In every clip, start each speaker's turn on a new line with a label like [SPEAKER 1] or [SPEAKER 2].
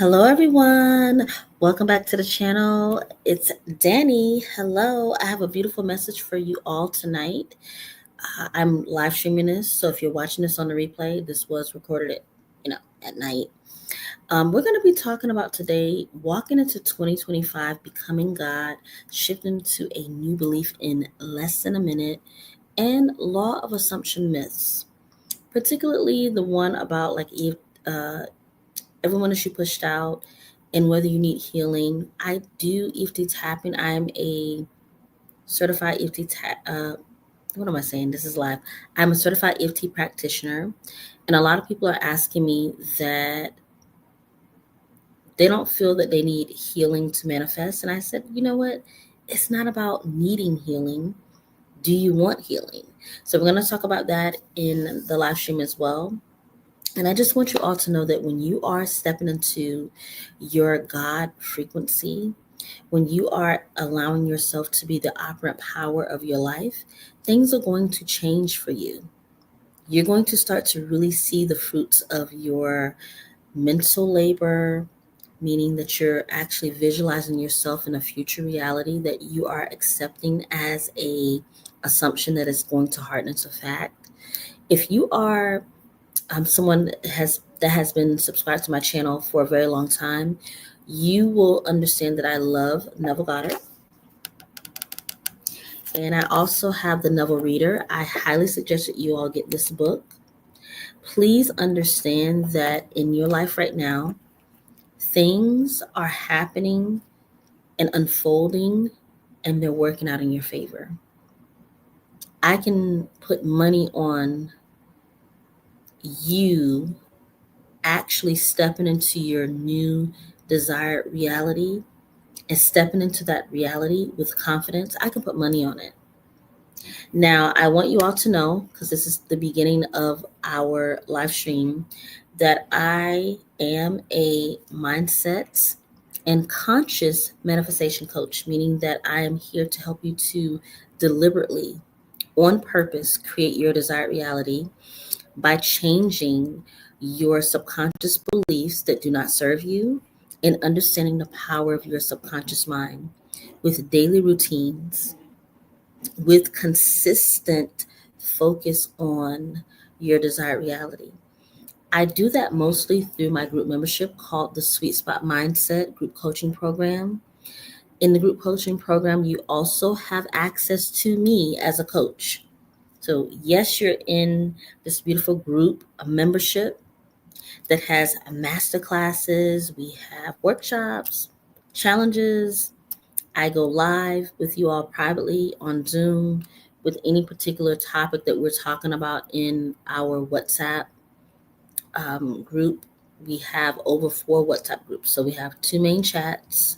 [SPEAKER 1] Hello, everyone. Welcome back to the channel. It's Danny. Hello. I have a beautiful message for you all tonight. I'm live streaming this, so if you're watching this on the replay, this was recorded at night. We're going to be talking about today walking into 2025, becoming God, shifting to a new belief in less than a minute, and law of assumption myths, particularly the one about everyone is you pushed out and whether you need healing. I do EFT tapping. I'm a certified EFT what am I saying? This is live. I'm a certified EFT practitioner, and a lot of people are asking me that they don't feel that they need healing to manifest. And I said, you know what? It's not about needing healing. Do you want healing? So we're going to talk about that in the live stream as well. And I just want you all to know that when you are stepping into your God frequency, when you are allowing yourself to be the operant power of your life, things are going to change for you. You're going to start to really see the fruits of your mental labor, meaning that you're actually visualizing yourself in a future reality that you are accepting as a assumption that is going to harden into fact. If you are someone that has been subscribed to my channel for a very long time, you will understand that I love Neville Goddard. And I also have the Neville Reader. I highly suggest that you all get this book. Please understand that in your life right now, things are happening and unfolding, and they're working out in your favor. I can put money on you actually stepping into your new desired reality and stepping into that reality with confidence. I can put money on it. Now, I want you all to know, because this is the beginning of our live stream, that I am a mindset and conscious manifestation coach, meaning that I am here to help you to deliberately, on purpose, create your desired reality by changing your subconscious beliefs that do not serve you and understanding the power of your subconscious mind with daily routines, with consistent focus on your desired reality. I do that mostly through my group membership called the Sweet Spot Mindset Group Coaching Program. In the group coaching program, you also have access to me as a coach. So yes, you're in this beautiful group, a membership that has master classes. We have workshops, challenges. I go live with you all privately on Zoom with any particular topic that we're talking about in our WhatsApp group. We have over 4 WhatsApp groups. So we have 2 main chats,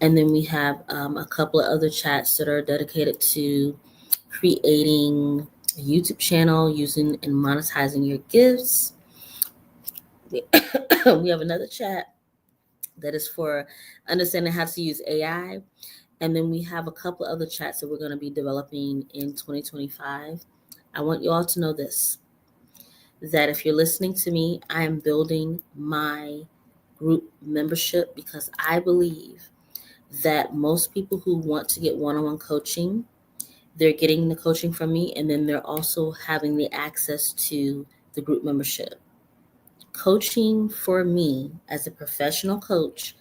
[SPEAKER 1] and then we have a couple of other chats that are dedicated to creating a YouTube channel, using and monetizing your gifts. We have another chat that is for understanding how to use AI. And then we have a couple of other chats that we're going to be developing in 2025. I want you all to know this, that if you're listening to me, I am building my group membership because I believe that most people who want to get one-on-one coaching, they're getting the coaching from me, and then they're also having the access to the group membership. Coaching for me as a professional coach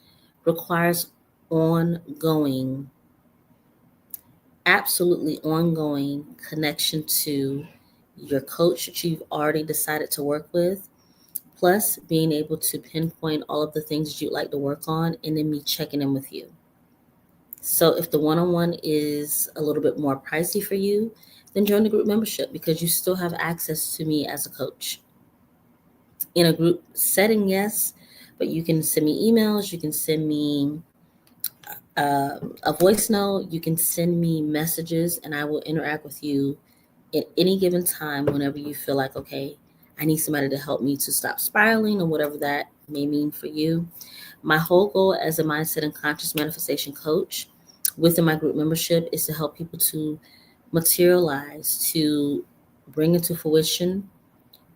[SPEAKER 1] requires ongoing, absolutely ongoing connection to your coach that you've already decided to work with, plus being able to pinpoint all of the things that you'd like to work on, and then me checking in with you. So if the one-on-one is a little bit more pricey for you, then join the group membership because you still have access to me as a coach. In a group setting, yes, but you can send me emails, you can send me a voice note, you can send me messages, and I will interact with you at any given time whenever you feel like, okay, I need somebody to help me to stop spiraling or whatever that may mean for you. My whole goal as a mindset and conscious manifestation coach within my group membership is to help people to materialize, to bring into fruition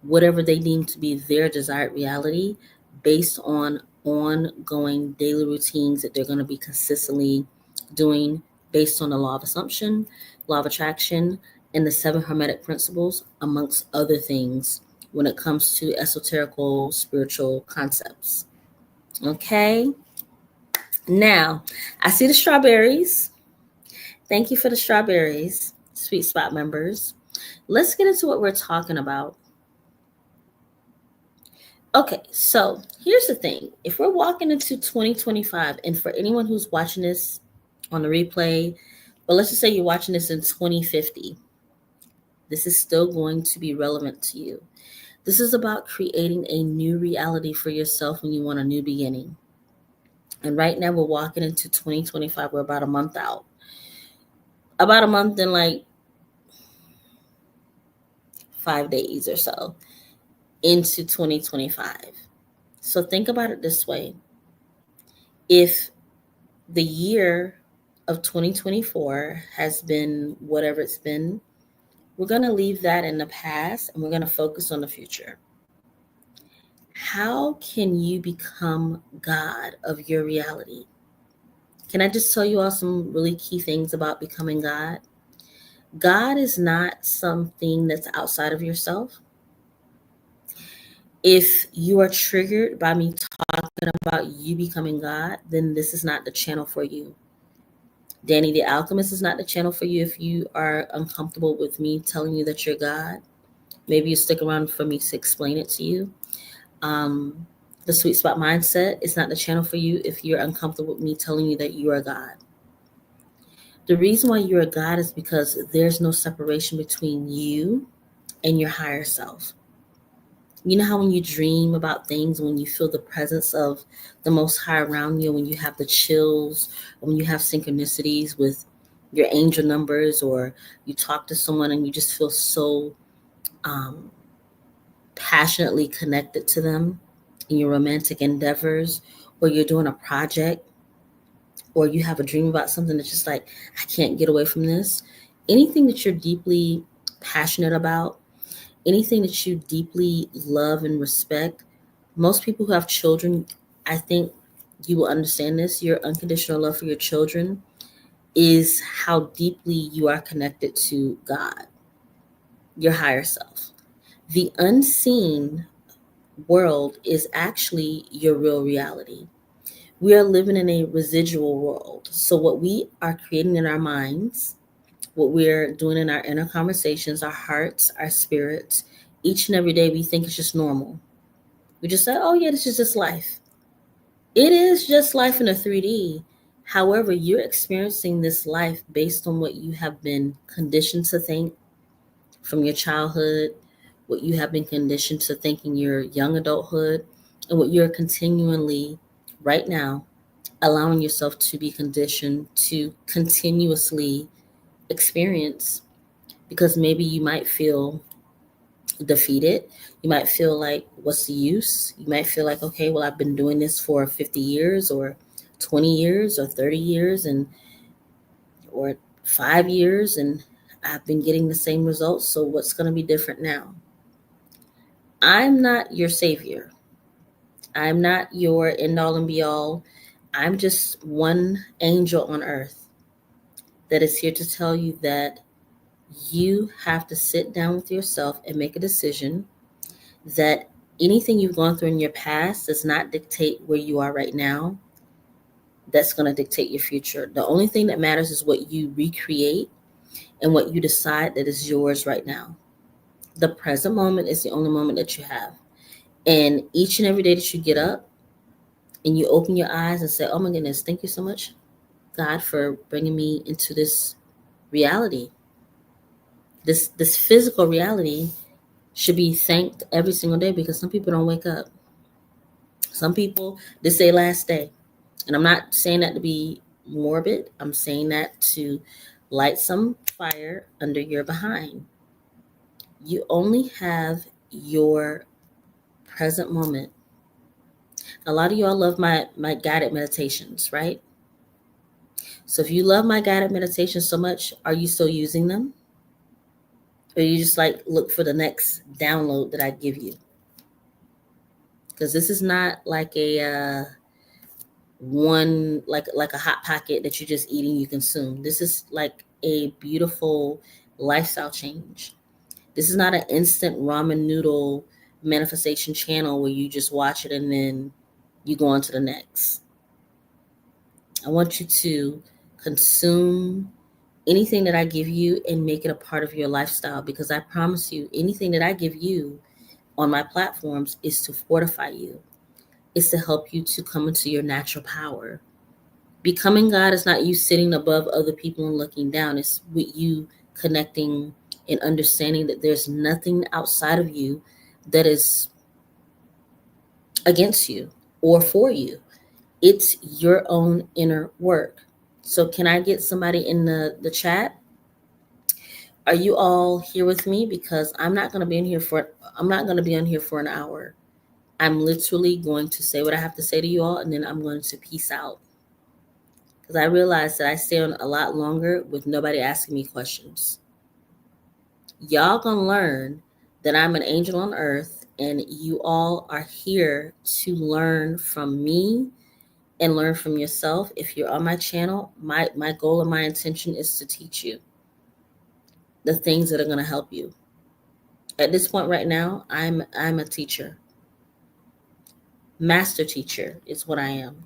[SPEAKER 1] whatever they deem to be their desired reality based on ongoing daily routines that they're going to be consistently doing based on the law of assumption, law of attraction, and the 7 hermetic principles, amongst other things, when it comes to esoterical spiritual concepts. Okay. Now, I see the strawberries. Thank you for the strawberries, Sweet Spot members. Let's get into what we're talking about. Okay, so here's the thing. If we're walking into 2025, and for anyone who's watching this on the replay, but let's just say you're watching this in 2050, this is still going to be relevant to you. This is about creating a new reality for yourself when you want a new beginning. And right now we're walking into 2025. We're about a month out. About a month and like 5 days or so into 2025. So think about it this way. If the year of 2024 has been whatever it's been, we're going to leave that in the past and we're going to focus on the future. How can you become God of your reality? Can I just tell you all some really key things about becoming God? God is not something that's outside of yourself. If you are triggered by me talking about you becoming God, then this is not the channel for you. Danny the Alchemist is not the channel for you if you are uncomfortable with me telling you that you're God. Maybe you stick around for me to explain it to you. The Sweet Spot Mindset is not the channel for you if you're uncomfortable with me telling you that you are God. The reason why you're a God is because there's no separation between you and your higher self. You know how when you dream about things, when you feel the presence of the Most High around you, when you have the chills, when you have synchronicities with your angel numbers, or you talk to someone and you just feel so passionately connected to them in your romantic endeavors, or you're doing a project, or you have a dream about something that's just like, I can't get away from this. Anything that you're deeply passionate about, anything that you deeply love and respect, most people who have children, I think you will understand this. Your unconditional love for your children is how deeply you are connected to God, your higher self. The unseen world is actually your real reality. We are living in a residual world. So what we are creating in our minds, what we're doing in our inner conversations, our hearts, our spirits, each and every day we think it's just normal. We just say, oh yeah, this is just life. It is just life in a 3D. However, you're experiencing this life based on what you have been conditioned to think from your childhood, what you have been conditioned to think in your young adulthood, and what you're continually, right now, allowing yourself to be conditioned to continuously experience. Because maybe you might feel defeated. You might feel like, what's the use? You might feel like, okay, well, I've been doing this for 50 years or 20 years or 30 years or 5 years, and I've been getting the same results. So what's going to be different now? I'm not your savior. I'm not your end all and be all. I'm just one angel on earth that is here to tell you that you have to sit down with yourself and make a decision that anything you've gone through in your past does not dictate where you are right now. That's going to dictate your future. The only thing that matters is what you recreate and what you decide that is yours right now. The present moment is the only moment that you have. And each and every day that you get up and you open your eyes and say, oh my goodness, thank you so much, God, for bringing me into this reality. This physical reality should be thanked every single day, because some people don't wake up. Some people, this is their last day. And I'm not saying that to be morbid. I'm saying that to light some fire under your behind. You only have your present moment. A lot of y'all love my guided meditations, right? So if you love my guided meditations so much, are you still using them? Or you just like look for the next download that I give you? Because this is not like a one like a hot pocket that you just eat and you consume. This is like a beautiful lifestyle change. This is not an instant ramen noodle manifestation channel where you just watch it and then you go on to the next. I want you to consume anything that I give you and make it a part of your lifestyle, because I promise you, anything that I give you on my platforms is to fortify you. It's to help you to come into your natural power. Becoming God is not you sitting above other people and looking down. It's with you connecting and understanding that there's nothing outside of you that is against you or for you. It's your own inner work. So can I get somebody in the chat? Are you all here with me? Because I'm not going to be on here for an hour. I'm literally going to say what I have to say to you all, and then I'm going to peace out. Because I realize that I stay on a lot longer with nobody asking me questions. Y'all gonna learn that I'm an angel on earth, and you all are here to learn from me and learn from yourself. If you're on my channel, my goal and my intention is to teach you the things that are going to help you. At this point right now, I'm a teacher. Master teacher is what I am.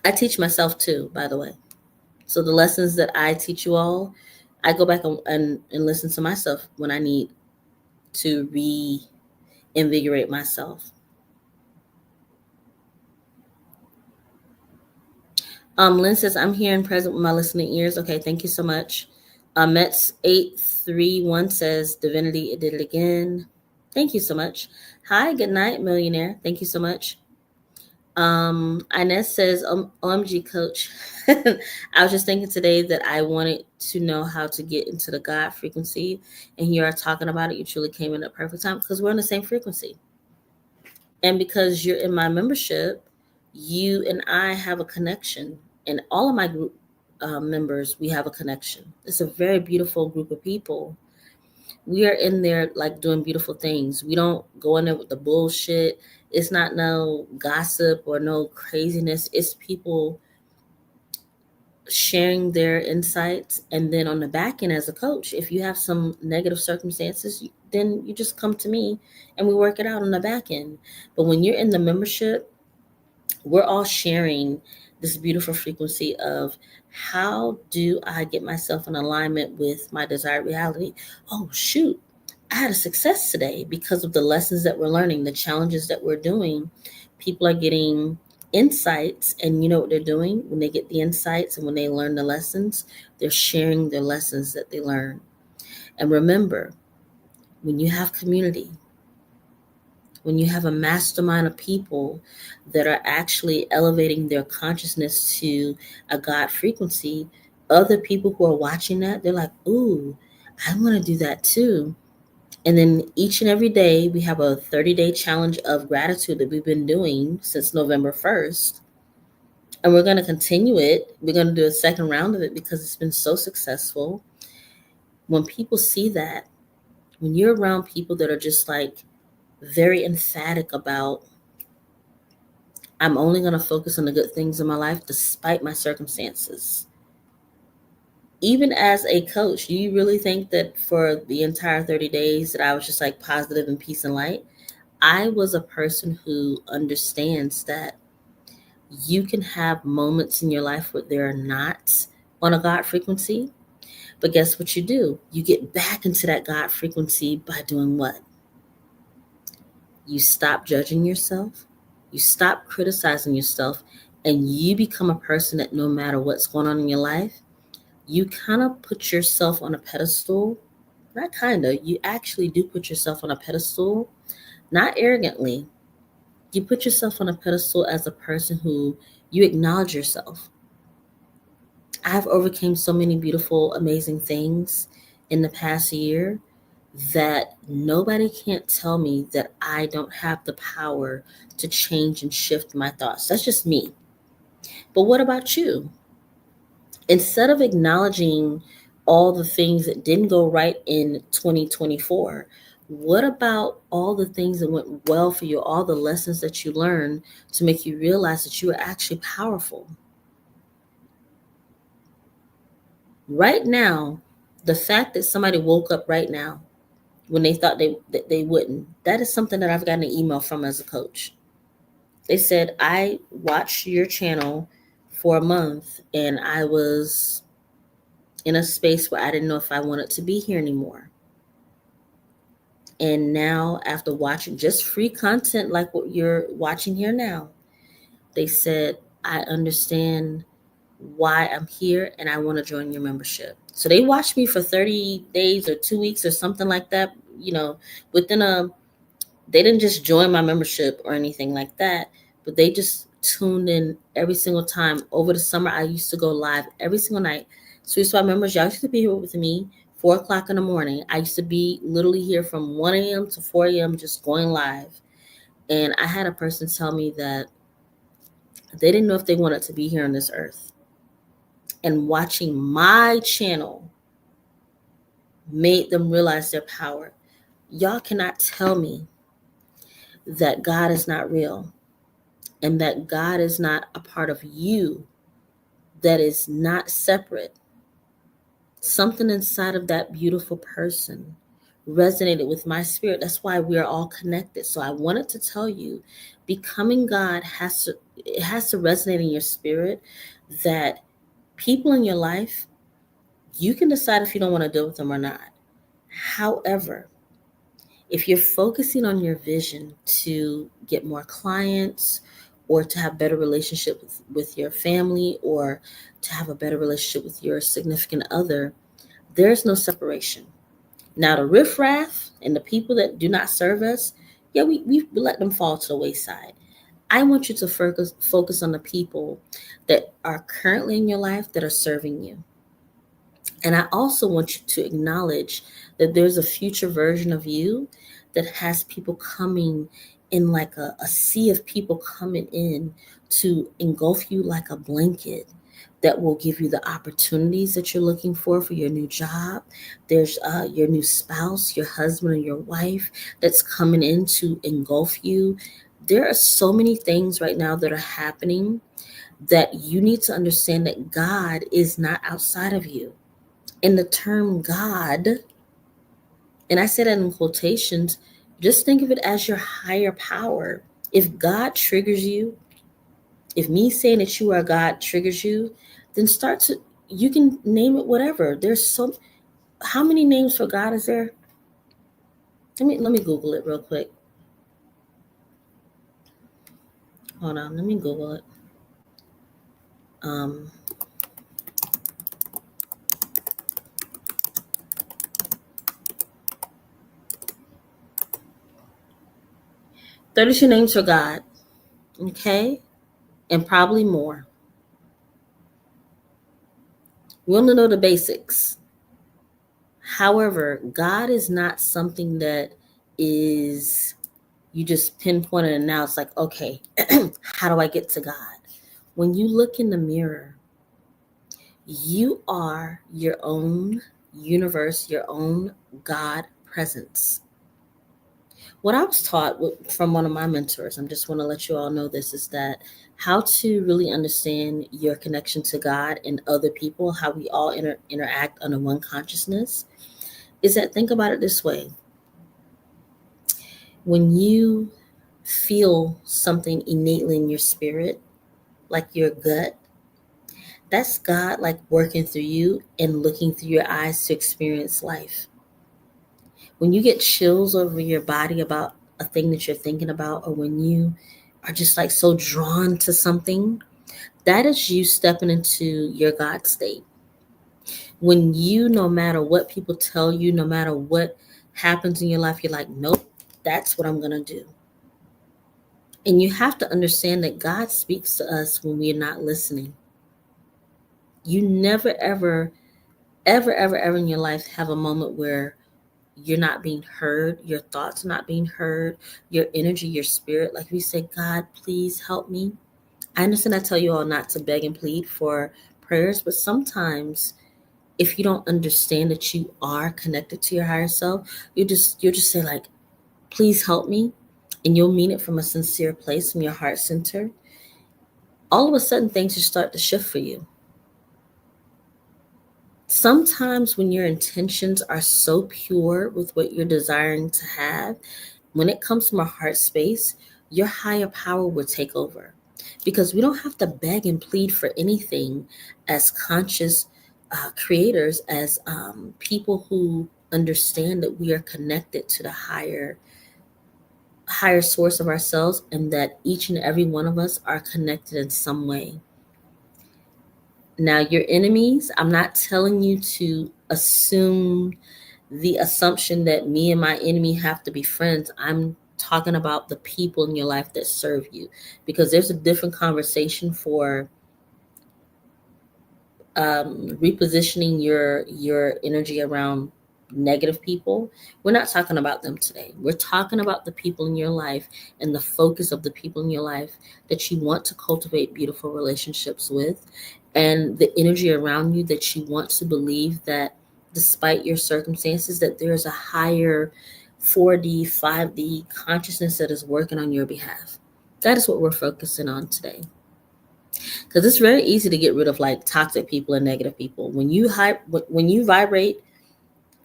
[SPEAKER 1] I teach myself too, by the way. So the lessons that I teach you all, I go back and listen to myself when I need to reinvigorate myself. Lynn says, I'm here and present with my listening ears. Okay, thank you so much. Mets831 says, Divinity, it did it again. Thank you so much. Hi, good night, millionaire. Thank you so much. Inez says, OMG coach. I was just thinking today that I wanted to know how to get into the God frequency, and you are talking about it. You truly came in at perfect time because we're on the same frequency. And because you're in my membership, you and I have a connection, and all of my group members, we have a connection. It's a very beautiful group of people. We are in there like doing beautiful things. We don't go in there with the bullshit. It's not no gossip or no craziness. It's people sharing their insights. And then on the back end, as a coach, if you have some negative circumstances, then you just come to me and we work it out on the back end. But when you're in the membership, we're all sharing this beautiful frequency of how do I get myself in alignment with my desired reality? Oh, shoot. I had a success today because of the lessons that we're learning, the challenges that we're doing. People are getting insights, and you know what they're doing when they get the insights and when they learn the lessons? They're sharing their lessons that they learn. And remember, when you have community, when you have a mastermind of people that are actually elevating their consciousness to a God frequency, other people who are watching that, they're like, ooh, I want to do that too. And then each and every day, we have a 30-day challenge of gratitude that we've been doing since November 1st. And we're going to continue it. We're going to do a second round of it because it's been so successful. When people see that, when you're around people that are just like very emphatic about, I'm only going to focus on the good things in my life despite my circumstances. Even as a coach, do you really think that for the entire 30 days that I was just like positive and peace and light? I was a person who understands that you can have moments in your life where they're not on a God frequency. But guess what you do? You get back into that God frequency by doing what? You stop judging yourself. You stop criticizing yourself, and you become a person that no matter what's going on in your life, you kind of put yourself on a pedestal. Not kind of, you actually do put yourself on a pedestal, not arrogantly. You put yourself on a pedestal as a person who you acknowledge yourself. I've overcame so many beautiful, amazing things in the past year that nobody can't tell me that I don't have the power to change and shift my thoughts. That's just me. But what about you? Instead of acknowledging all the things that didn't go right in 2024, What about all the things that went well for you, all the lessons that you learned to make you realize that you are actually powerful? Right now, the fact that somebody woke up right now when they thought they wouldn't, that is something that I've gotten an email from as a coach. They said, I watched your channel for a month and I was in a space where I didn't know if I wanted to be here anymore. And now, after watching just free content like what you're watching here now, they said, I understand why I'm here and I want to join your membership. So they watched me for 30 days or 2 weeks or something like that. Within they didn't just join my membership or anything like that, but they just tuned in every single time. Over the summer, I used to go live every single night. Sweet Spot members, y'all used to be here with me 4 o'clock in the morning. I used to be literally here from 1 a.m. to 4 a.m. just going live. And I had a person tell me that they didn't know if they wanted to be here on this earth. And watching my channel made them realize their power. Y'all cannot tell me that God is not real and that God is not a part of you, that is not separate. Something inside of that beautiful person resonated with my spirit. That's why we are all connected. So I wanted to tell you, becoming God has to resonate in your spirit, that people in your life, you can decide if you don't want to deal with them or not. However, if you're focusing on your vision to get more clients or to have better relationship with your family or to have a better relationship with your significant other, there's no separation. Now, the riffraff and the people that do not serve us, yeah, we let them fall to the wayside. I want you to focus on the people that are currently in your life that are serving you. And I also want you to acknowledge that there's a future version of you that has people coming in, like a sea of people coming in to engulf you like a blanket, that will give you the opportunities that you're looking for your new job. There's your new spouse, your husband or your wife that's coming in to engulf you. There are so many things right now that are happening that you need to understand that God is not outside of you. And the term God, and I say that in quotations, just think of it as your higher power. If God triggers you, if me saying that you are God triggers you, then you can name it whatever. How many names for God is there? Let me Google it real quick. Hold on, let me Google it. 32 names for God, okay? And probably more. We only know the basics. However, God is not something that is, you just pinpoint it and now it's like, okay, how do I get to God? When you look in the mirror, you are your own universe, your own God presence. What I was taught from one of my mentors, I just want to let you all know this, is that how to really understand your connection to God and other people, how we all interact under one consciousness, is that, think about it this way. When you feel something innately in your spirit, like your gut, that's God like working through you and looking through your eyes to experience life. When you get chills over your body about a thing that you're thinking about, or when you are just like so drawn to something, that is you stepping into your God state. When you, no matter what people tell you, no matter what happens in your life, you're like, nope, that's what I'm going to do. And you have to understand that God speaks to us when we're not listening. You never, ever, ever, ever, ever in your life have a moment where you're not being heard, your thoughts are not being heard, your energy, your spirit. Like we say, God, please help me. I understand I tell you all not to beg and plead for prayers, but sometimes if you don't understand that you are connected to your higher self, you'll just say like, please help me. And you'll mean it from a sincere place, from your heart center. All of a sudden things just start to shift for you. Sometimes when your intentions are so pure with what you're desiring to have, when it comes from a heart space, your higher power will take over. Because we don't have to beg and plead for anything as conscious creators, as people who understand that we are connected to the higher source of ourselves, and that each and every one of us are connected in some way. Now, your enemies, I'm not telling you to assume the assumption that me and my enemy have to be friends. I'm talking about the people in your life that serve you, because there's a different conversation for repositioning your energy around negative people. We're not talking about them today. We're talking about the people in your life and the focus of the people in your life that you want to cultivate beautiful relationships with, and the energy around you that you want to believe that despite your circumstances, that there's a higher 4D, 5D consciousness that is working on your behalf. That is what we're focusing on today. Because it's very easy to get rid of like toxic people and negative people. When you vibrate,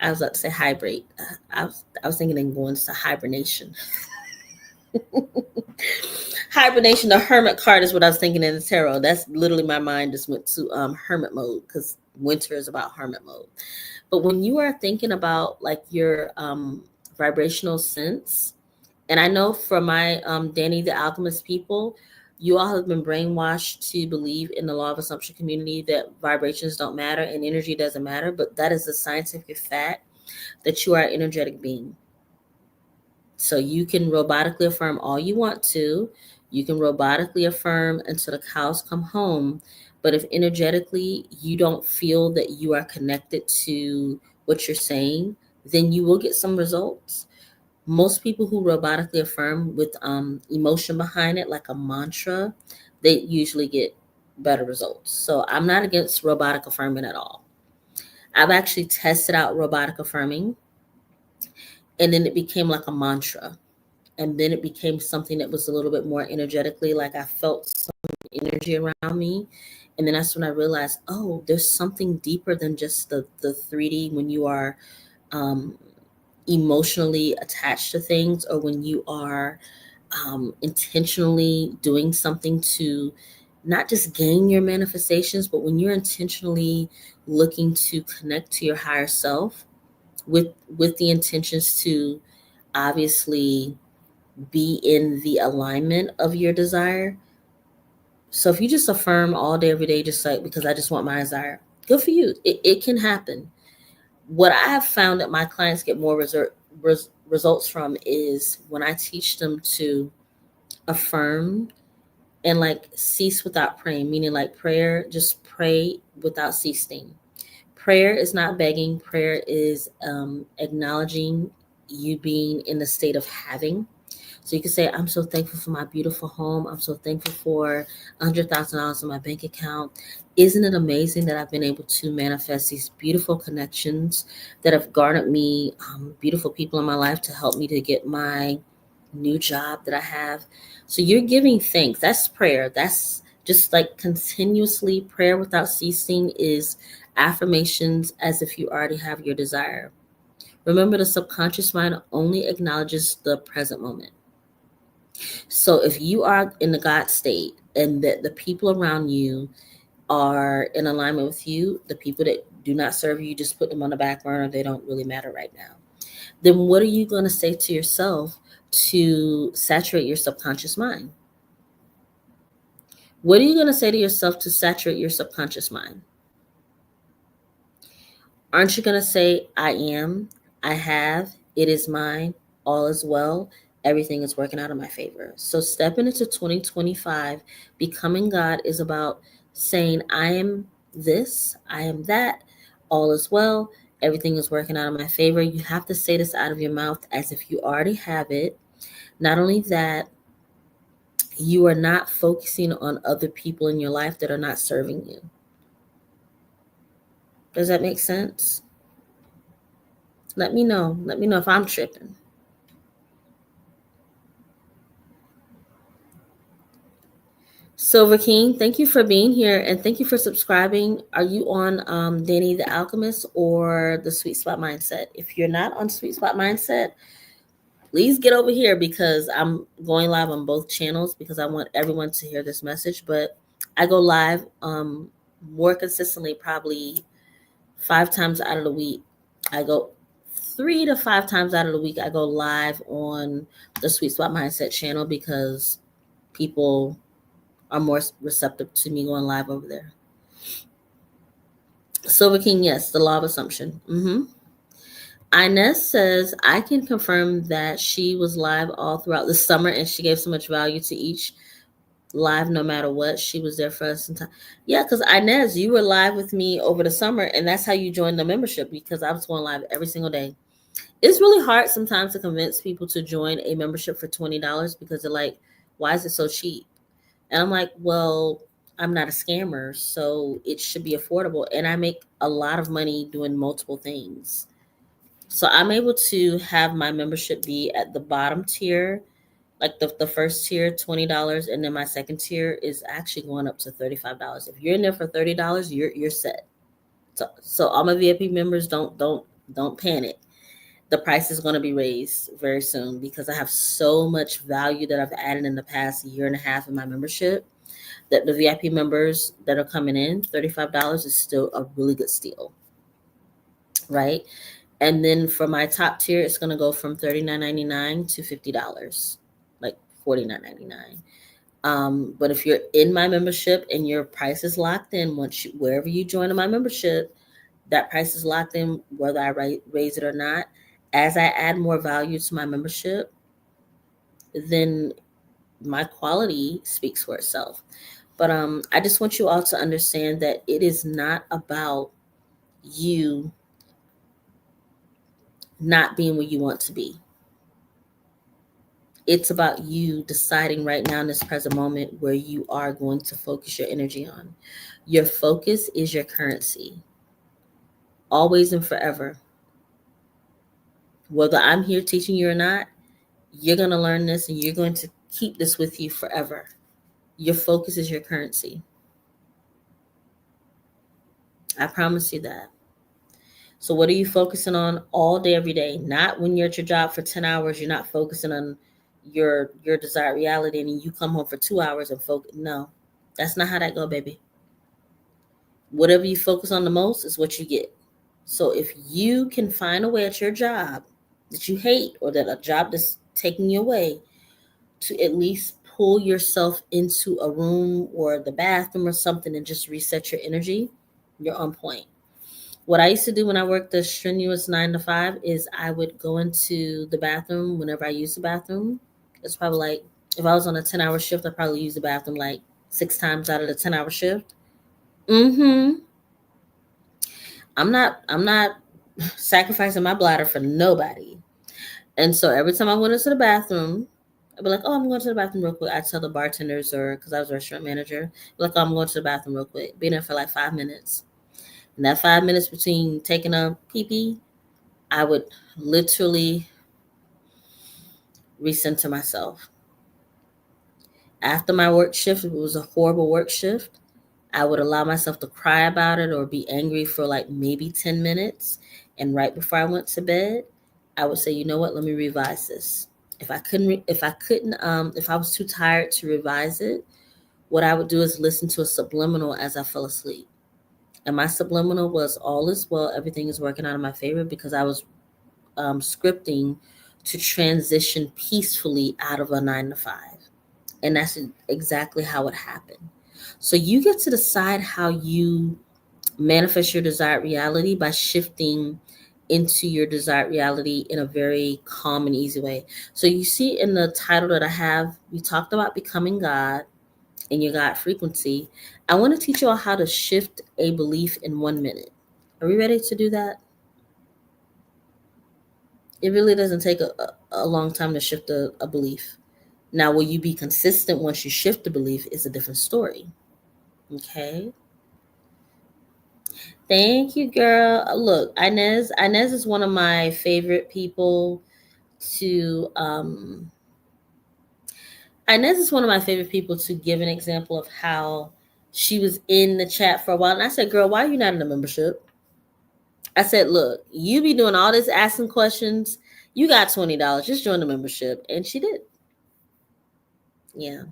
[SPEAKER 1] I was about to say hybrate. I was thinking of going to hibernation. Hibernation, the hermit card is what I was thinking in the tarot. That's literally, my mind just went to hermit mode, because winter is about hermit mode. But when you are thinking about like your vibrational sense, and I know for my Danny the Alchemist people, you all have been brainwashed to believe in the law of assumption community that vibrations don't matter and energy doesn't matter. But that is a scientific fact, that you are an energetic being. So you can robotically affirm all you want to. You can robotically affirm until the cows come home. But if energetically you don't feel that you are connected to what you're saying, then you will get some results. Most people who robotically affirm with emotion behind it, like a mantra, they usually get better results. So I'm not against robotic affirming at all. I've actually tested out robotic affirming, and then it became like a mantra. And then it became something that was a little bit more energetically, like I felt some energy around me. And then that's when I realized, oh, there's something deeper than just the 3D when you are emotionally attached to things, or when you are intentionally doing something to not just gain your manifestations, but when you're intentionally looking to connect to your higher self with the intentions to obviously be in the alignment of your desire. So if you just affirm all day, every day, just like, because I just want my desire, good for you. It can happen. What I have found that my clients get more results from is when I teach them to affirm and like cease without praying, meaning like prayer, just pray without ceasing. Prayer is not begging. Prayer is acknowledging you being in the state of having. So you can say, I'm so thankful for my beautiful home. I'm so thankful for $100,000 in my bank account. Isn't it amazing that I've been able to manifest these beautiful connections that have garnered me beautiful people in my life to help me to get my new job that I have? So you're giving thanks. That's prayer. That's just like continuously prayer without ceasing is affirmations as if you already have your desire. Remember, the subconscious mind only acknowledges the present moment. So if you are in the God state and that the people around you are in alignment with you, the people that do not serve you, just put them on the back burner. They don't really matter right now. Then what are you going to say to yourself to saturate your subconscious mind? What are you going to say to yourself to saturate your subconscious mind? Aren't you going to say, I am, I have, it is mine, all is well, everything is working out in my favor? So stepping into 2025, becoming God is about saying, I am this, I am that, all is well, everything is working out in my favor. You have to say this out of your mouth as if you already have it. Not only that, you are not focusing on other people in your life that are not serving you. Does that make sense? Let me know. Let me know if I'm tripping. Silver King, thank you for being here and thank you for subscribing. Are you on Danny the Alchemist or the Sweet Spot Mindset? If you're not on Sweet Spot Mindset, please get over here because I'm going live on both channels because I want everyone to hear this message. But I go live more consistently, probably 5 times out of the week. I go 3 to 5 times out of the week. I go live on the Sweet Spot Mindset channel because people are more receptive to me going live over there. Silver King, yes, the law of assumption. Inez says, I can confirm that she was live all throughout the summer and she gave so much value to each live no matter what. She was there for us. Yeah, because Inez, you were live with me over the summer and that's how you joined the membership because I was going live every single day. It's really hard sometimes to convince people to join a membership for $20 because they're like, why is it so cheap? And I'm like, well, I'm not a scammer, so it should be affordable. And I make a lot of money doing multiple things. So I'm able to have my membership be at the bottom tier, like the first tier, $20, and then my second tier is actually going up to $35. If you're in there for $30, you're set. So all my VIP members don't panic. The price is going to be raised very soon because I have so much value that I've added in the past year and a half in my membership that the VIP members that are coming in, $35 is still a really good steal, right? And then for my top tier, it's going to go from $39.99 to $50, like $49.99. But if you're in my membership and your price is locked in, wherever you join my membership, that price is locked in whether I raise it or not. As I add more value to my membership, then my quality speaks for itself. But I just want you all to understand that it is not about you not being where you want to be. It's about you deciding right now in this present moment where you are going to focus your energy on. Your focus is your currency, always and forever. Whether I'm here teaching you or not, you're going to learn this and you're going to keep this with you forever. Your focus is your currency. I promise you that. So what are you focusing on all day, every day? Not when you're at your job for 10 hours, you're not focusing on your desired reality and you come home for 2 hours and focus. No, that's not how that go, baby. Whatever you focus on the most is what you get. So if you can find a way at your job that you hate or that a job that's taking you away to at least pull yourself into a room or the bathroom or something and just reset your energy, you're on point. What I used to do when I worked the strenuous 9 to 5 is I would go into the bathroom whenever I use the bathroom. It's probably like, if I was on a 10-hour shift, I'd probably use the bathroom like 6 times out of the 10-hour shift. I'm not sacrificing my bladder for nobody. And so every time I went into the bathroom, I'd be like, oh, I'm going to the bathroom real quick. I tell the bartenders, or because I was a restaurant manager, like, oh, I'm going to the bathroom real quick. Be there for like 5 minutes. And that 5 minutes between taking a pee-pee, I would literally recenter myself. After my work shift, if it was a horrible work shift, I would allow myself to cry about it or be angry for like maybe 10 minutes. And right before I went to bed, I would say, you know what, let me revise this. If I was too tired to revise it, what I would do is listen to a subliminal as I fell asleep. And my subliminal was all is well, everything is working out in my favor because I was scripting to transition peacefully out of a 9 to 5. And that's exactly how it happened. So you get to decide how you manifest your desired reality by shifting into your desired reality in a very calm and easy way. So you see in the title that I have, we talked about becoming God and your God frequency. I want to teach you all how to shift a belief in 1 minute. Are we ready to do that? It really doesn't take a long time to shift a belief. Now, will you be consistent once you shift the belief is a different story. Okay. Thank you, girl. Look, Inez is one of my favorite people to Inez is one of my favorite people to give an example of how she was in the chat for a while. And I said, girl, why are you not in a membership? I said, look, you be doing all this asking questions. You got $20. Just join the membership. And she did. Yeah.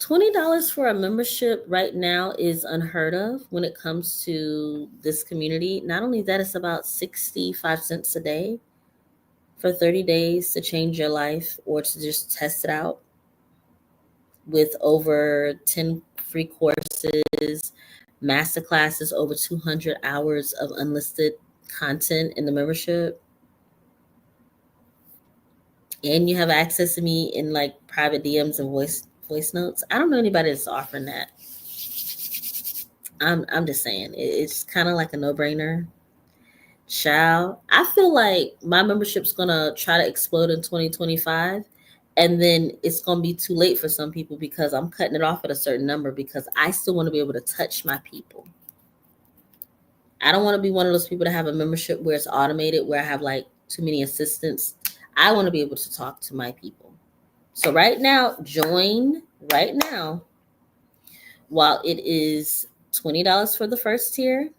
[SPEAKER 1] $20 for a membership right now is unheard of when it comes to this community. Not only that, it's about 65 cents a day for 30 days to change your life or to just test it out with over 10 free courses, master classes, over 200 hours of unlisted content in the membership. And you have access to me in like private DMs and voice notes. I don't know anybody that's offering that. I'm just saying it's kind of like a no-brainer. Child, I feel like my membership's gonna try to explode in 2025, and then it's gonna be too late for some people because I'm cutting it off at a certain number because I still want to be able to touch my people. I don't want to be one of those people that have a membership where it's automated, where I have like too many assistants. I want to be able to talk to my people. So right now, join right now while it is $20 for the first tier,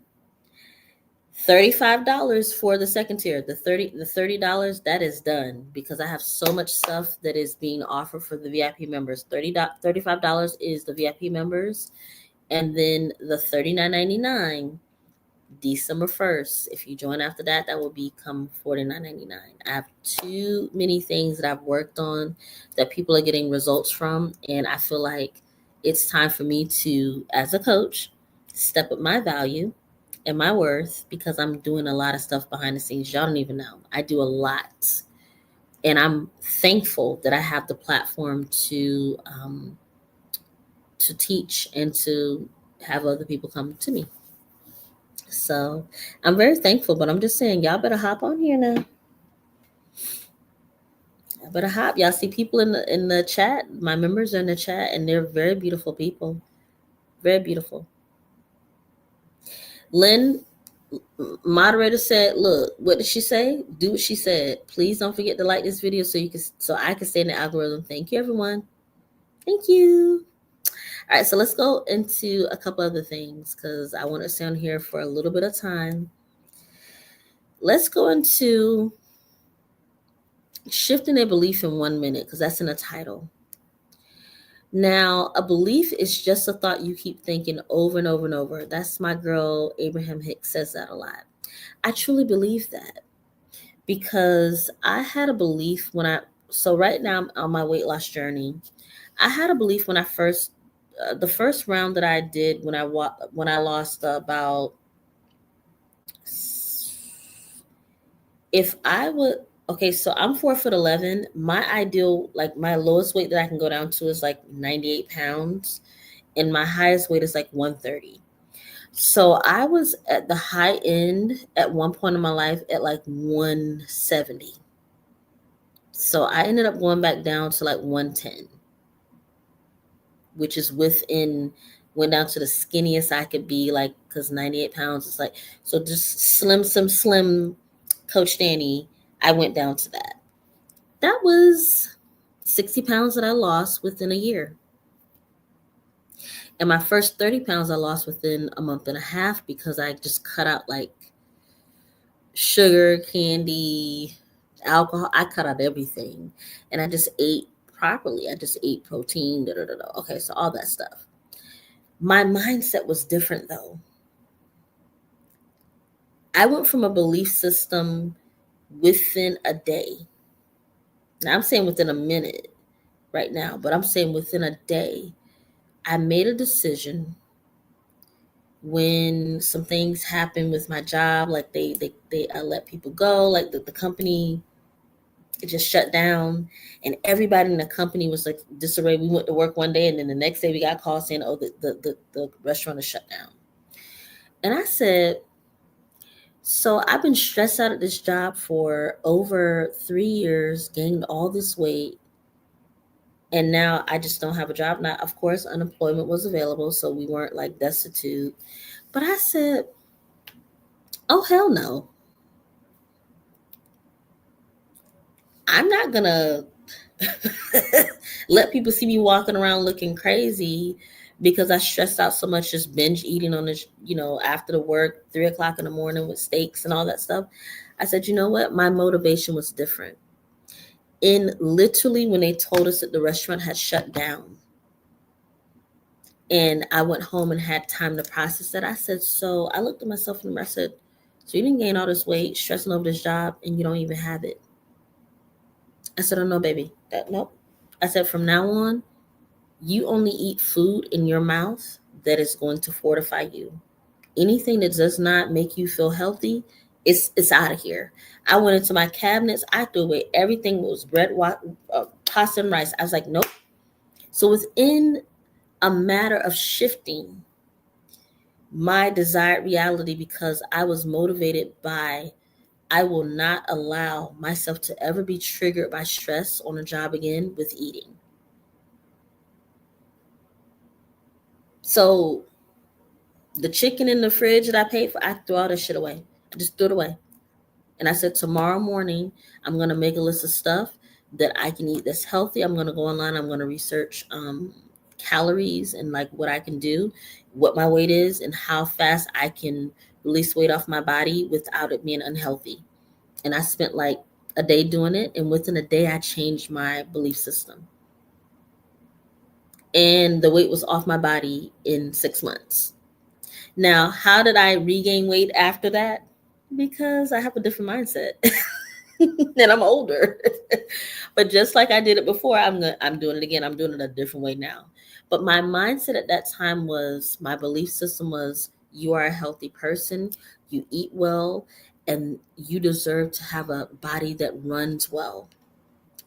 [SPEAKER 1] $35 for the second tier. The $30 that is done because I have so much stuff that is being offered for the VIP members. $35 is the VIP members, and then the $39.99 December 1st. If you join after that, that will become $49.99. I have too many things that I've worked on that people are getting results from, and I feel like it's time for me to, as a coach, step up my value and my worth because I'm doing a lot of stuff behind the scenes. Y'all don't even know. I do a lot. And I'm thankful that I have the platform to teach and to have other people come to me. So I'm very thankful, but I'm just saying, y'all better hop on here now. Y'all better hop. Y'all see people in the chat. My members are in the chat, and they're very beautiful people. Very beautiful. Lynn, moderator, said, look, what did she say? Do what she said. Please don't forget to like this video so I can stay in the algorithm. Thank you, everyone. Thank you. All right, so let's go into a couple other things because I want to stay on here for a little bit of time. Let's go into shifting a belief in 1 minute because that's in the title. Now, a belief is just a thought you keep thinking over and over and over. That's my girl, Abraham Hicks, says that a lot. I truly believe that because I had a belief so right now I'm on my weight loss journey. I had a belief when I first, the first round that I did when I lost about, if I would, okay, so I'm 4'11". My ideal, like my lowest weight that I can go down to is like 98 pounds. And my highest weight is like 130. So I was at the high end at one point in my life at like 170. So I ended up going back down to like 110, which is went down to the skinniest I could be, like, because 98 pounds is like, so just slim Coach Danny, I went down to that. That was 60 pounds that I lost within a year. And my first 30 pounds I lost within a month and a half because I just cut out like sugar, candy, alcohol. I cut out everything. And I just ate properly. I just ate protein. Okay, so all that stuff. My mindset was different though. I went from a belief system within a day. Now I'm saying within a minute right now, but I'm saying within a day. I made a decision when some things happened with my job, like I let people go, like the company, it just shut down, and everybody in the company was like disarray. We went to work one day, and then the next day we got calls saying, "Oh, the restaurant is shut down." And I said, "So I've been stressed out at this job for over 3 years, gained all this weight, and now I just don't have a job." Now, of course, unemployment was available, so we weren't like destitute. But I said, Oh, hell no. I'm not going to let people see me walking around looking crazy because I stressed out so much just binge eating on this, after the work, 3 o'clock in the morning with steaks and all that stuff. I said, you know what? My motivation was different. In literally when they told us that the restaurant had shut down and I went home and had time to process that, I said, so I looked at myself in the mirror, I said, so you didn't gain all this weight, stressing over this job, and you don't even have it. I said, oh no, baby, nope. I said, from now on, you only eat food in your mouth that is going to fortify you. Anything that does not make you feel healthy, it's out of here. I went into my cabinets. I threw away everything that was bread, pasta, and rice. I was like, nope. So within a matter of shifting my desired reality, because I was motivated by, I will not allow myself to ever be triggered by stress on a job again with eating. So the chicken in the fridge that I paid for, I threw all that shit away. I just threw it away. And I said, tomorrow morning, I'm going to make a list of stuff that I can eat that's healthy. I'm going to go online. I'm going to research calories and like what I can do, what my weight is, and how fast I can release weight off my body without it being unhealthy. And I spent like a day doing it. And within a day, I changed my belief system. And the weight was off my body in 6 months. Now, how did I regain weight after that? Because I have a different mindset. And I'm older. But just like I did it before, I'm doing it again. I'm doing it a different way now. But my mindset at that time was, my belief system was, you are a healthy person, you eat well, and you deserve to have a body that runs well.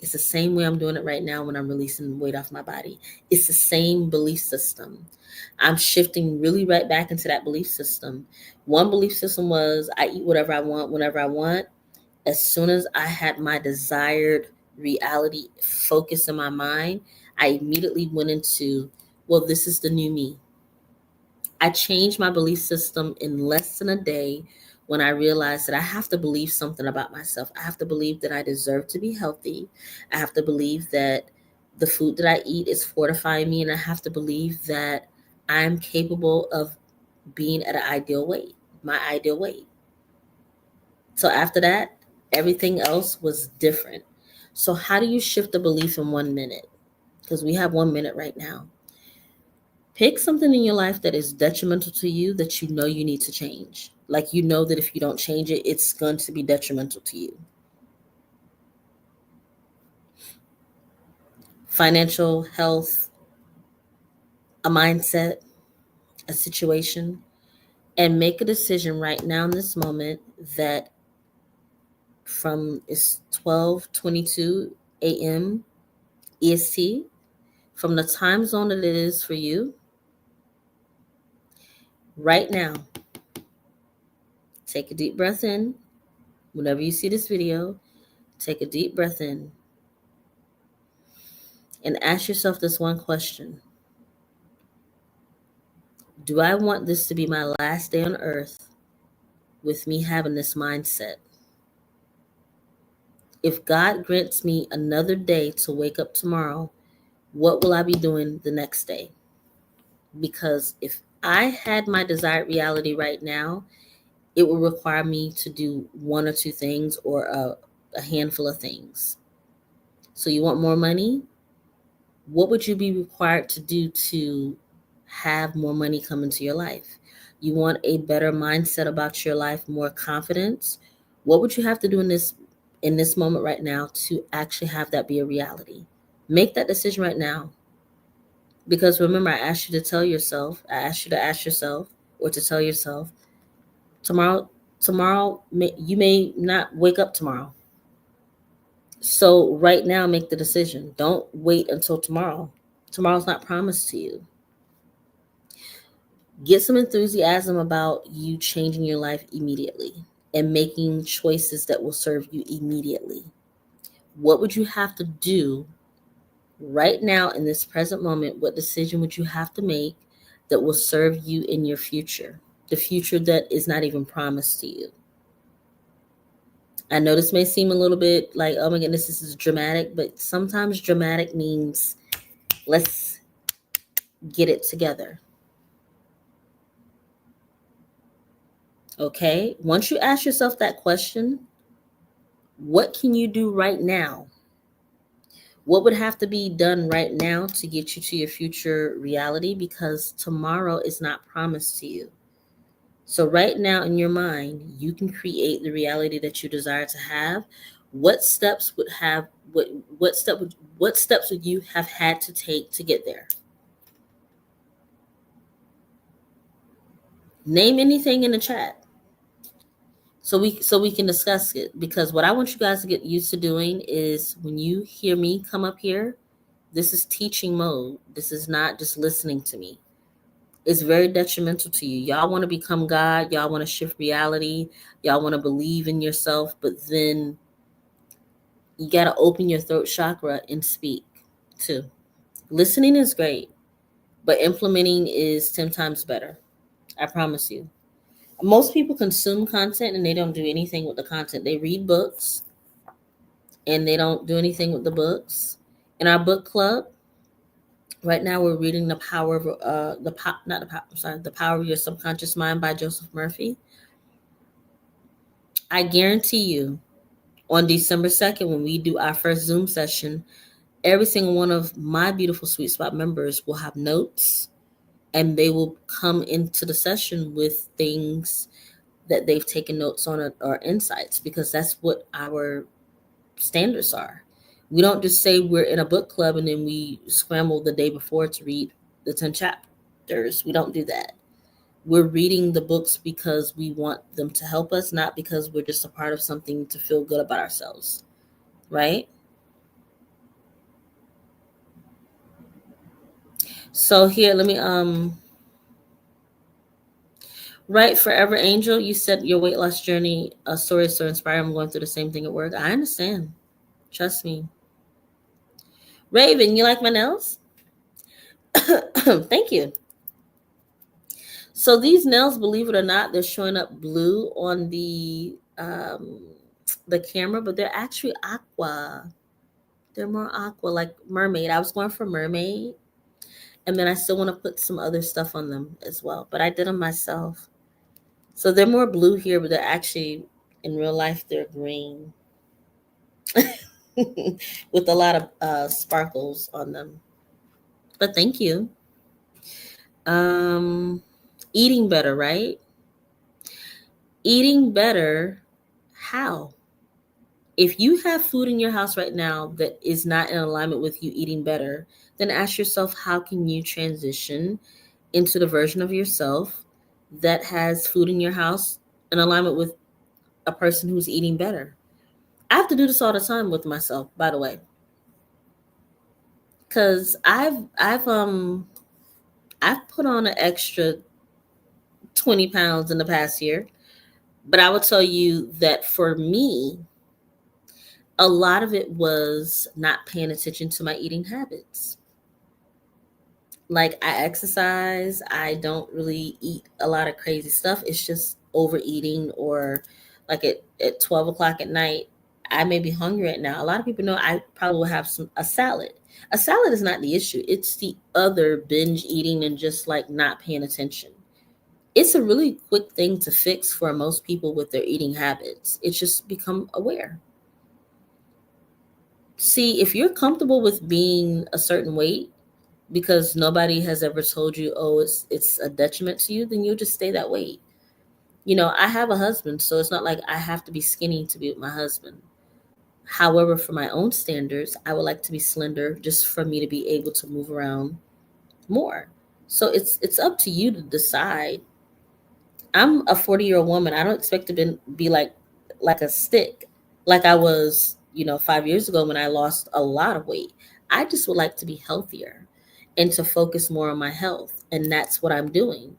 [SPEAKER 1] It's the same way I'm doing it right now when I'm releasing weight off my body. It's the same belief system. I'm shifting really right back into that belief system. One belief system was, I eat whatever I want, whenever I want. As soon as I had my desired reality focused in my mind, I immediately went into, well, this is the new me. I changed my belief system in less than a day when I realized that I have to believe something about myself. I have to believe that I deserve to be healthy. I have to believe that the food that I eat is fortifying me, and I have to believe that I'm capable of being at an ideal weight, my ideal weight. So after that, everything else was different. So how do you shift the belief in 1 minute? Because we have 1 minute right now. Pick something in your life that is detrimental to you that you know you need to change. Like, you know that if you don't change it, it's going to be detrimental to you. Financial, health, a mindset, a situation, and make a decision right now in this moment that it's 12:22 a.m. EST, from the time zone that it is for you, right now, take a deep breath in. Whenever you see this video, take a deep breath in and ask yourself this one question. Do I want this to be my last day on earth with me having this mindset? If God grants me another day to wake up tomorrow, what will I be doing the next day? Because if I had my desired reality right now, it will require me to do one or two things, or a handful of things. So you want more money? What would you be required to do to have more money come into your life? You want a better mindset about your life, more confidence? What would you have to do in this moment right now to actually have that be a reality? Make that decision right now. Because remember, I asked you to ask yourself, or to tell yourself, tomorrow, you may not wake up tomorrow. So right now, make the decision. Don't wait until tomorrow. Tomorrow's not promised to you. Get some enthusiasm about you changing your life immediately and making choices that will serve you immediately. What would you have to do right now in this present moment? What decision would you have to make that will serve you in your future? the future that is not even promised to you. I know this may seem a little bit like, oh my goodness, this is dramatic, but sometimes dramatic means let's get it together. Okay? Once you ask yourself that question, what can you do right now? What would have to be done right now to get you to your future reality? Because tomorrow is not promised to you. So right now in your mind, you can create the reality that you desire to have. What steps would have what steps would you have had to take to get there? Name anything in the chat. So we can discuss it, because what I want you guys to get used to doing is when you hear me come up here, this is teaching mode. This is not just listening to me. It's very detrimental to you. Y'all want to become God. Y'all want to shift reality. Y'all want to believe in yourself, but then you got to open your throat chakra and speak too. Listening is great, but implementing is 10 times better. I promise you. Most people consume content and they don't do anything with the content. They read books and they don't do anything with the books. In our book club, right now we're reading The Power of The Power of Your Subconscious Mind by Joseph Murphy. I guarantee you, on December 2nd, when we do our first Zoom session, every single one of my beautiful Sweet Spot members will have notes, and they will come into the session with things that they've taken notes on, or insights, because that's what our standards are. We don't just say we're in a book club and then we scramble the day before to read the 10 chapters. We don't do that. We're reading the books because we want them to help us, not because we're just a part of something to feel good about ourselves, right? So here, let me right, Forever Angel, you said your weight loss journey story is so inspiring. I'm going through the same thing at work. I understand. Trust me. Raven, you like my nails? Thank you. So these nails, believe it or not, they're showing up blue on the camera, but they're actually aqua. They're more aqua, like mermaid. I was going for mermaid, and then I still want to put some other stuff on them as well, but I did them myself. So they're more blue here, but they're actually, in real life, they're green with a lot of sparkles on them. But thank you. Eating better, right? Eating better, how? If you have food in your house right now that is not in alignment with you eating better, then ask yourself, how can you transition into the version of yourself that has food in your house in alignment with a person who's eating better? I have to do this all the time with myself, by the way, because I've put on an extra 20 pounds in the past year. But I will tell you that for me, a lot of it was not paying attention to my eating habits. Like, I exercise, I don't really eat a lot of crazy stuff. It's just overeating, or like at 12 o'clock at night, I may be hungry right now. A lot of people know I probably will have a salad. A salad is not the issue. It's the other binge eating and just like not paying attention. It's a really quick thing to fix for most people with their eating habits. It's just become aware. See, if you're comfortable with being a certain weight because nobody has ever told you, oh, it's a detriment to you, then you'll just stay that weight. You know, I have a husband, so it's not like I have to be skinny to be with my husband. However, for my own standards, I would like to be slender just for me to be able to move around more. So it's up to you to decide. I'm a 40-year-old woman. I don't expect to be like a stick like I was, 5 years ago when I lost a lot of weight. I just would like to be healthier and to focus more on my health. And that's what I'm doing.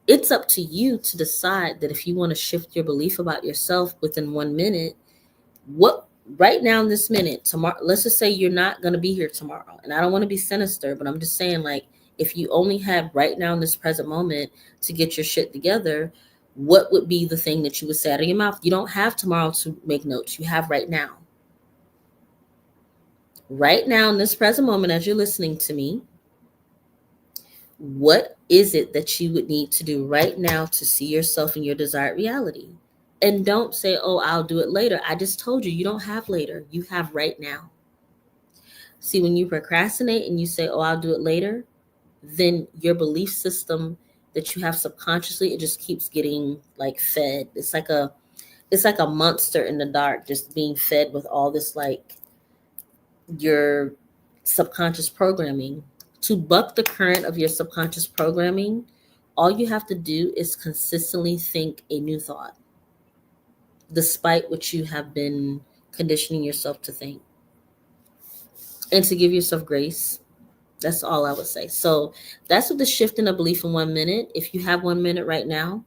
[SPEAKER 1] It's up to you to decide that if you want to shift your belief about yourself within 1 minute, what right now in this minute, tomorrow, let's just say you're not going to be here tomorrow. And I don't want to be sinister, but I'm just saying, like, If you only had right now in this present moment to get your shit together, what would be the thing that you would say out of your mouth? You don't have tomorrow to make notes. You have right now. Right now in this present moment, as you're listening to me, what is it that you would need to do right now to see yourself in your desired reality? And don't say, oh, I'll do it later. I just told you, you don't have later. You have right now. See, when you procrastinate and you say, oh, I'll do it later, then your belief system that you have subconsciously, it just keeps getting like fed. It's like a monster in the dark, just being fed with all this, like, your subconscious programming. To buck the current of your subconscious programming, all you have to do is consistently think a new thought, despite what you have been conditioning yourself to think, and to give yourself grace. That's all I would say. So that's what the shift in a belief in 1 minute. If you have 1 minute right now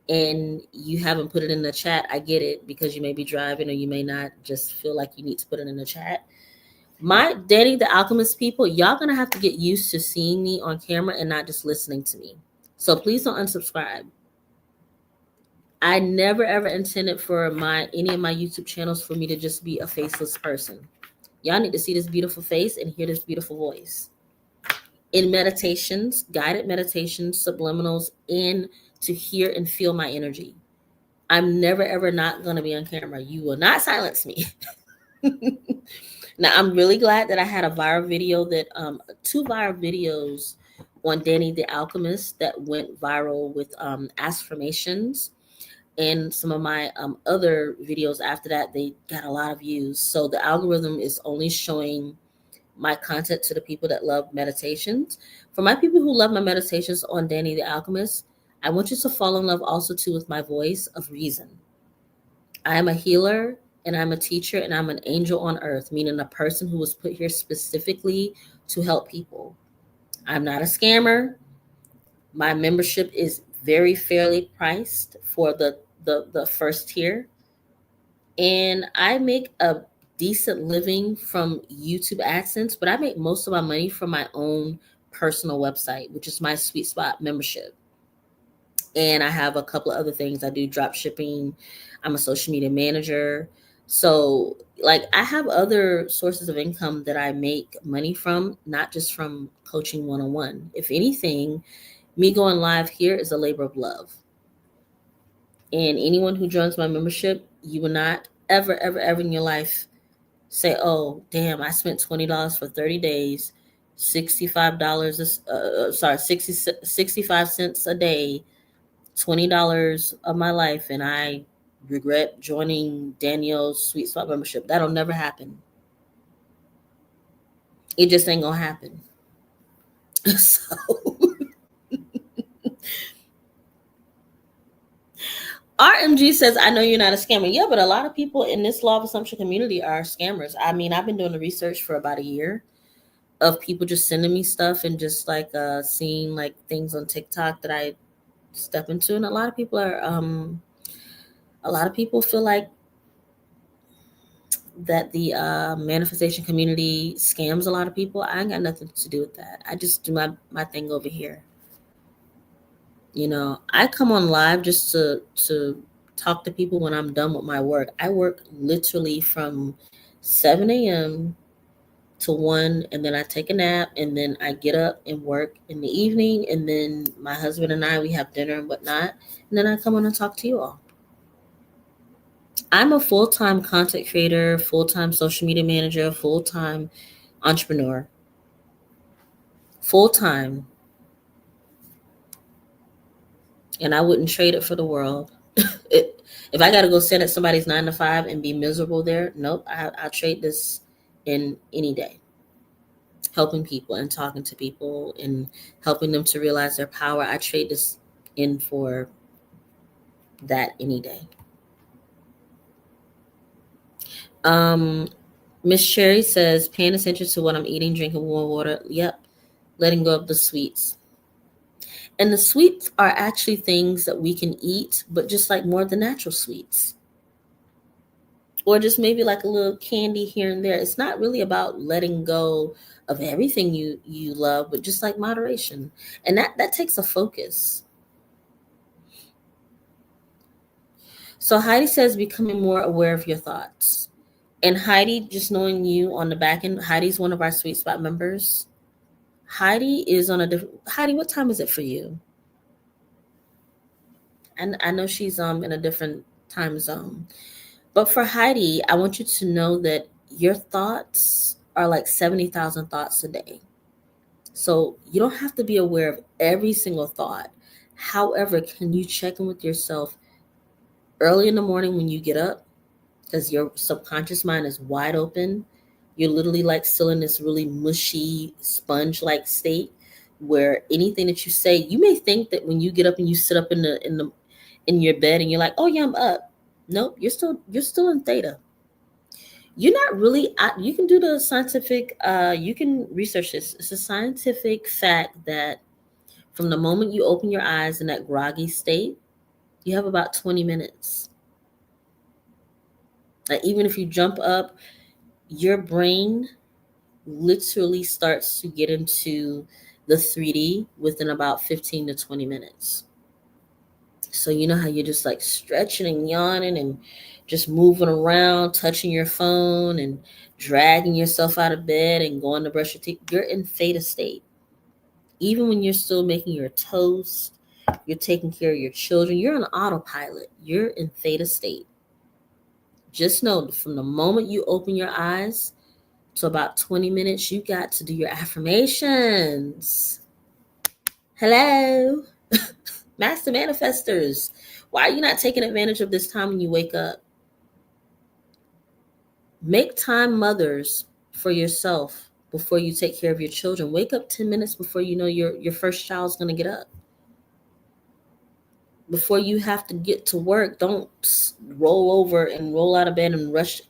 [SPEAKER 1] and you haven't put it in the chat, I get it, because you may be driving or you may not just feel like you need to put it in the chat. My Danny the Alchemist people, y'all gonna have to get used to seeing me on camera and not just listening to me. So please don't unsubscribe. I never ever intended for any of my YouTube channels for me to just be a faceless person. Y'all need to see this beautiful face and hear this beautiful voice. In meditations, guided meditations, subliminals, and to hear and feel my energy. I'm never ever not gonna be on camera. You will not silence me. Now, I'm really glad that I had a viral video that 2 viral videos on Danny the Alchemist that went viral with affirmations, and some of my other videos after that, they got a lot of views. So the algorithm is only showing my content to the people that love meditations. For my people who love my meditations on Danny the Alchemist, I want you to fall in love also too with my voice of reason. I am a healer, and I'm a teacher, and I'm an angel on earth, meaning a person who was put here specifically to help people. I'm not a scammer. My membership is very fairly priced for the first tier. And I make a decent living from YouTube AdSense, but I make most of my money from my own personal website, which is my Sweet Spot membership. And I have a couple of other things. I do drop shipping. I'm a social media manager. So, like, I have other sources of income that I make money from, not just from coaching one-on-one. If anything, me going live here is a labor of love. And anyone who joins my membership, you will not ever, ever, ever in your life say, oh, damn, I spent $20 for 30 days, $65, 65 cents a day, $20 of my life, and I regret joining Danielle's Sweet Spot membership. That'll never happen. It just ain't gonna happen. So RMG says, I know you're not a scammer. Yeah, but a lot of people in this law of assumption community are scammers. I mean, I've been doing the research for about a year of people just sending me stuff and just like seeing like things on TikTok that I step into. And a lot of people feel like that the manifestation community scams a lot of people. I ain't got nothing to do with that. I just do my thing over here. You know, I come on live just to talk to people when I'm done with my work. I work literally from 7 a.m. to 1, and then I take a nap, and then I get up and work in the evening, and then my husband and I, we have dinner and whatnot, and then I come on and talk to you all. I'm a full-time content creator, full-time social media manager, full-time entrepreneur. Full-time. And I wouldn't trade it for the world. If I got to go sit at somebody's 9 to 5 and be miserable there, nope, I'll trade this in any day. Helping people and talking to people and helping them to realize their power, I trade this in for that any day. Miss Sherry says, paying attention to what I'm eating, drinking warm water. Yep. Letting go of the sweets. And the sweets are actually things that we can eat, but just like more of the natural sweets. Or just maybe like a little candy here and there. It's not really about letting go of everything you love, but just like moderation. And that takes a focus. So Heidi says becoming more aware of your thoughts. And Heidi, just knowing you on the back end, Heidi's one of our Sweet Spot members. Heidi is on a different. Heidi, what time is it for you? And I know she's in a different time zone. But for Heidi, I want you to know that your thoughts are like 70,000 thoughts a day. So you don't have to be aware of every single thought. However, can you check in with yourself early in the morning when you get up? Because your subconscious mind is wide open. You're literally like still in this really mushy sponge-like state where anything that you say, you may think that when you get up and you sit up in your bed and you're like, oh yeah, I'm up. Nope, you're still in theta. You're not really. You can do the scientific. You can research this. It's a scientific fact that from the moment you open your eyes in that groggy state, you have about 20 minutes. Like even if you jump up, your brain literally starts to get into the 3D within about 15 to 20 minutes. So you know how you're just like stretching and yawning and just moving around, touching your phone and dragging yourself out of bed and going to brush your teeth. You're in theta state. Even when you're still making your toast, you're taking care of your children, you're on autopilot. You're in theta state. Just know from the moment you open your eyes to about 20 minutes, you got to do your affirmations. Hello, master manifestors. Why are you not taking advantage of this time when you wake up? Make time, mothers, for yourself before you take care of your children. Wake up 10 minutes before you know your first child's going to get up. Before you have to get to work, don't roll over and roll out of bed and rush.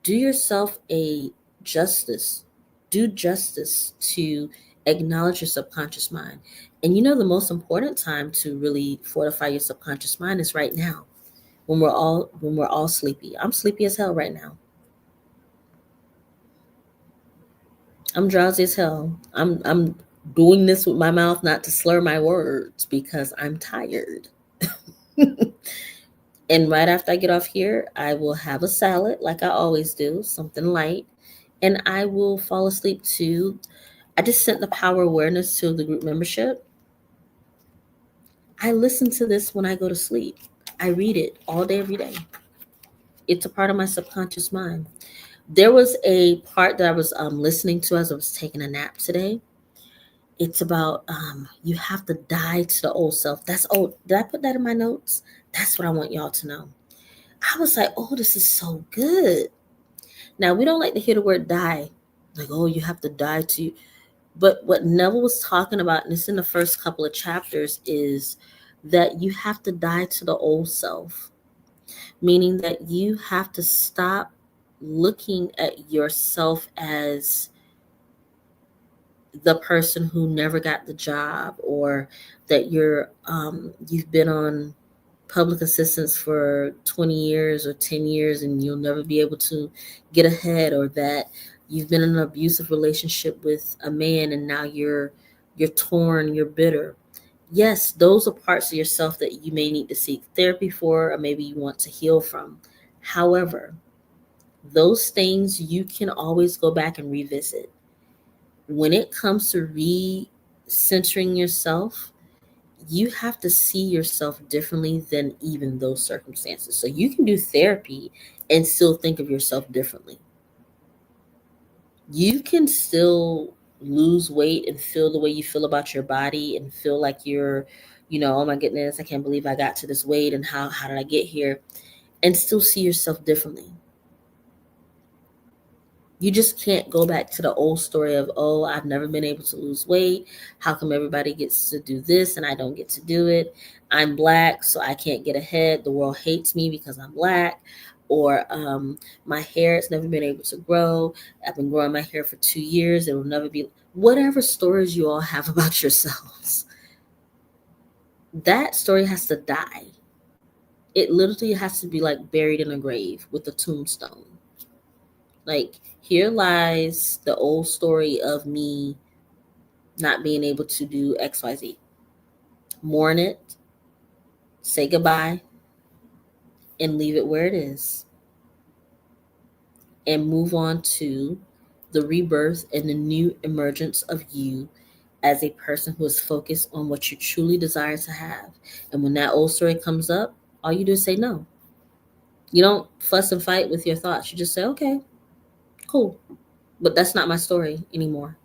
[SPEAKER 1] Do yourself a justice. Do justice to acknowledge your subconscious mind. And you know the most important time to really fortify your subconscious mind is right now. When we're all sleepy. I'm sleepy as hell right now. I'm drowsy as hell. I'm doing this with my mouth not to slur my words because I'm tired. And right after I get off here, I will have a salad like I always do, something light, and I will fall asleep to. I just sent the power awareness to the group membership. I listen to this when I go to sleep. I read it all day, every day. It's a part of my subconscious mind. There was a part that I was listening to as I was taking a nap today. It's about you have to die to the old self. That's old. Did I put that in my notes? That's what I want y'all to know. I was like, oh, this is so good. Now, we don't like to hear the word die. Like, oh, you have to die to. But what Neville was talking about, and it's in the first couple of chapters, is that you have to die to the old self. Meaning that you have to stop looking at yourself as the person who never got the job, or that you've been on public assistance for 20 years or 10 years and you'll never be able to get ahead, or that you've been in an abusive relationship with a man and now you're torn, you're bitter. Yes, those are parts of yourself that you may need to seek therapy for, or maybe you want to heal from. However, those things you can always go back and revisit. When it comes to re-centering yourself, you have to see yourself differently than even those circumstances. So you can do therapy and still think of yourself differently. You can still lose weight and feel the way you feel about your body and feel like you're, oh my goodness, I can't believe I got to this weight and how did I get here, and still see yourself differently. You just can't go back to the old story of, oh, I've never been able to lose weight. How come everybody gets to do this and I don't get to do it? I'm Black, so I can't get ahead. The world hates me because I'm Black. Or my hair has never been able to grow. I've been growing my hair for 2 years. It will never be. Whatever stories you all have about yourselves, that story has to die. It literally has to be like buried in a grave with a tombstone. Like, here lies the old story of me not being able to do XYZ. Mourn it, say goodbye, and leave it where it is. And move on to the rebirth and the new emergence of you as a person who is focused on what you truly desire to have. And when that old story comes up, all you do is say no. You don't fuss and fight with your thoughts. You just say, okay, cool. But that's not my story anymore.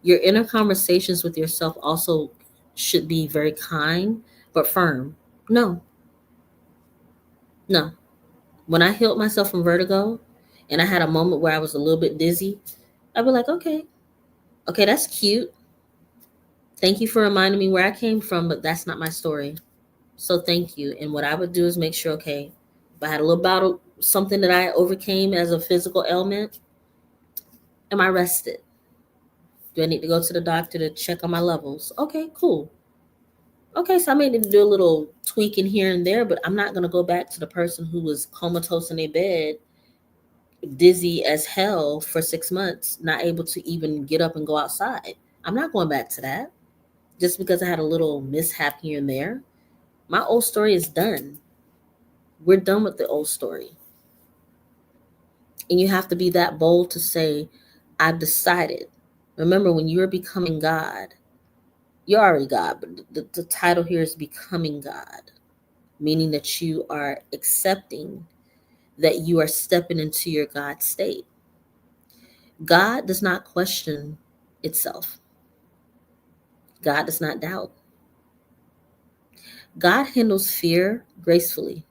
[SPEAKER 1] Your inner conversations with yourself also should be very kind, but firm. No, no. When I healed myself from vertigo and I had a moment where I was a little bit dizzy, I'd be like, okay, that's cute. Thank you for reminding me where I came from, but that's not my story. So thank you. And what I would do is make sure, okay, if I had a little bout of something that I overcame as a physical ailment, am I rested? Do I need to go to the doctor to check on my levels? Okay, cool. Okay, so I may need to do a little tweaking here and there, but I'm not going to go back to the person who was comatose in their bed, dizzy as hell for 6 months, not able to even get up and go outside. I'm not going back to that just because I had a little mishap here and there. My old story is done. We're done with the old story. And you have to be that bold to say, I've decided. Remember, when you're becoming God, you're already God, but the title here is becoming God, meaning that you are accepting that you are stepping into your God state. God does not question itself. God does not doubt. God handles fear gracefully.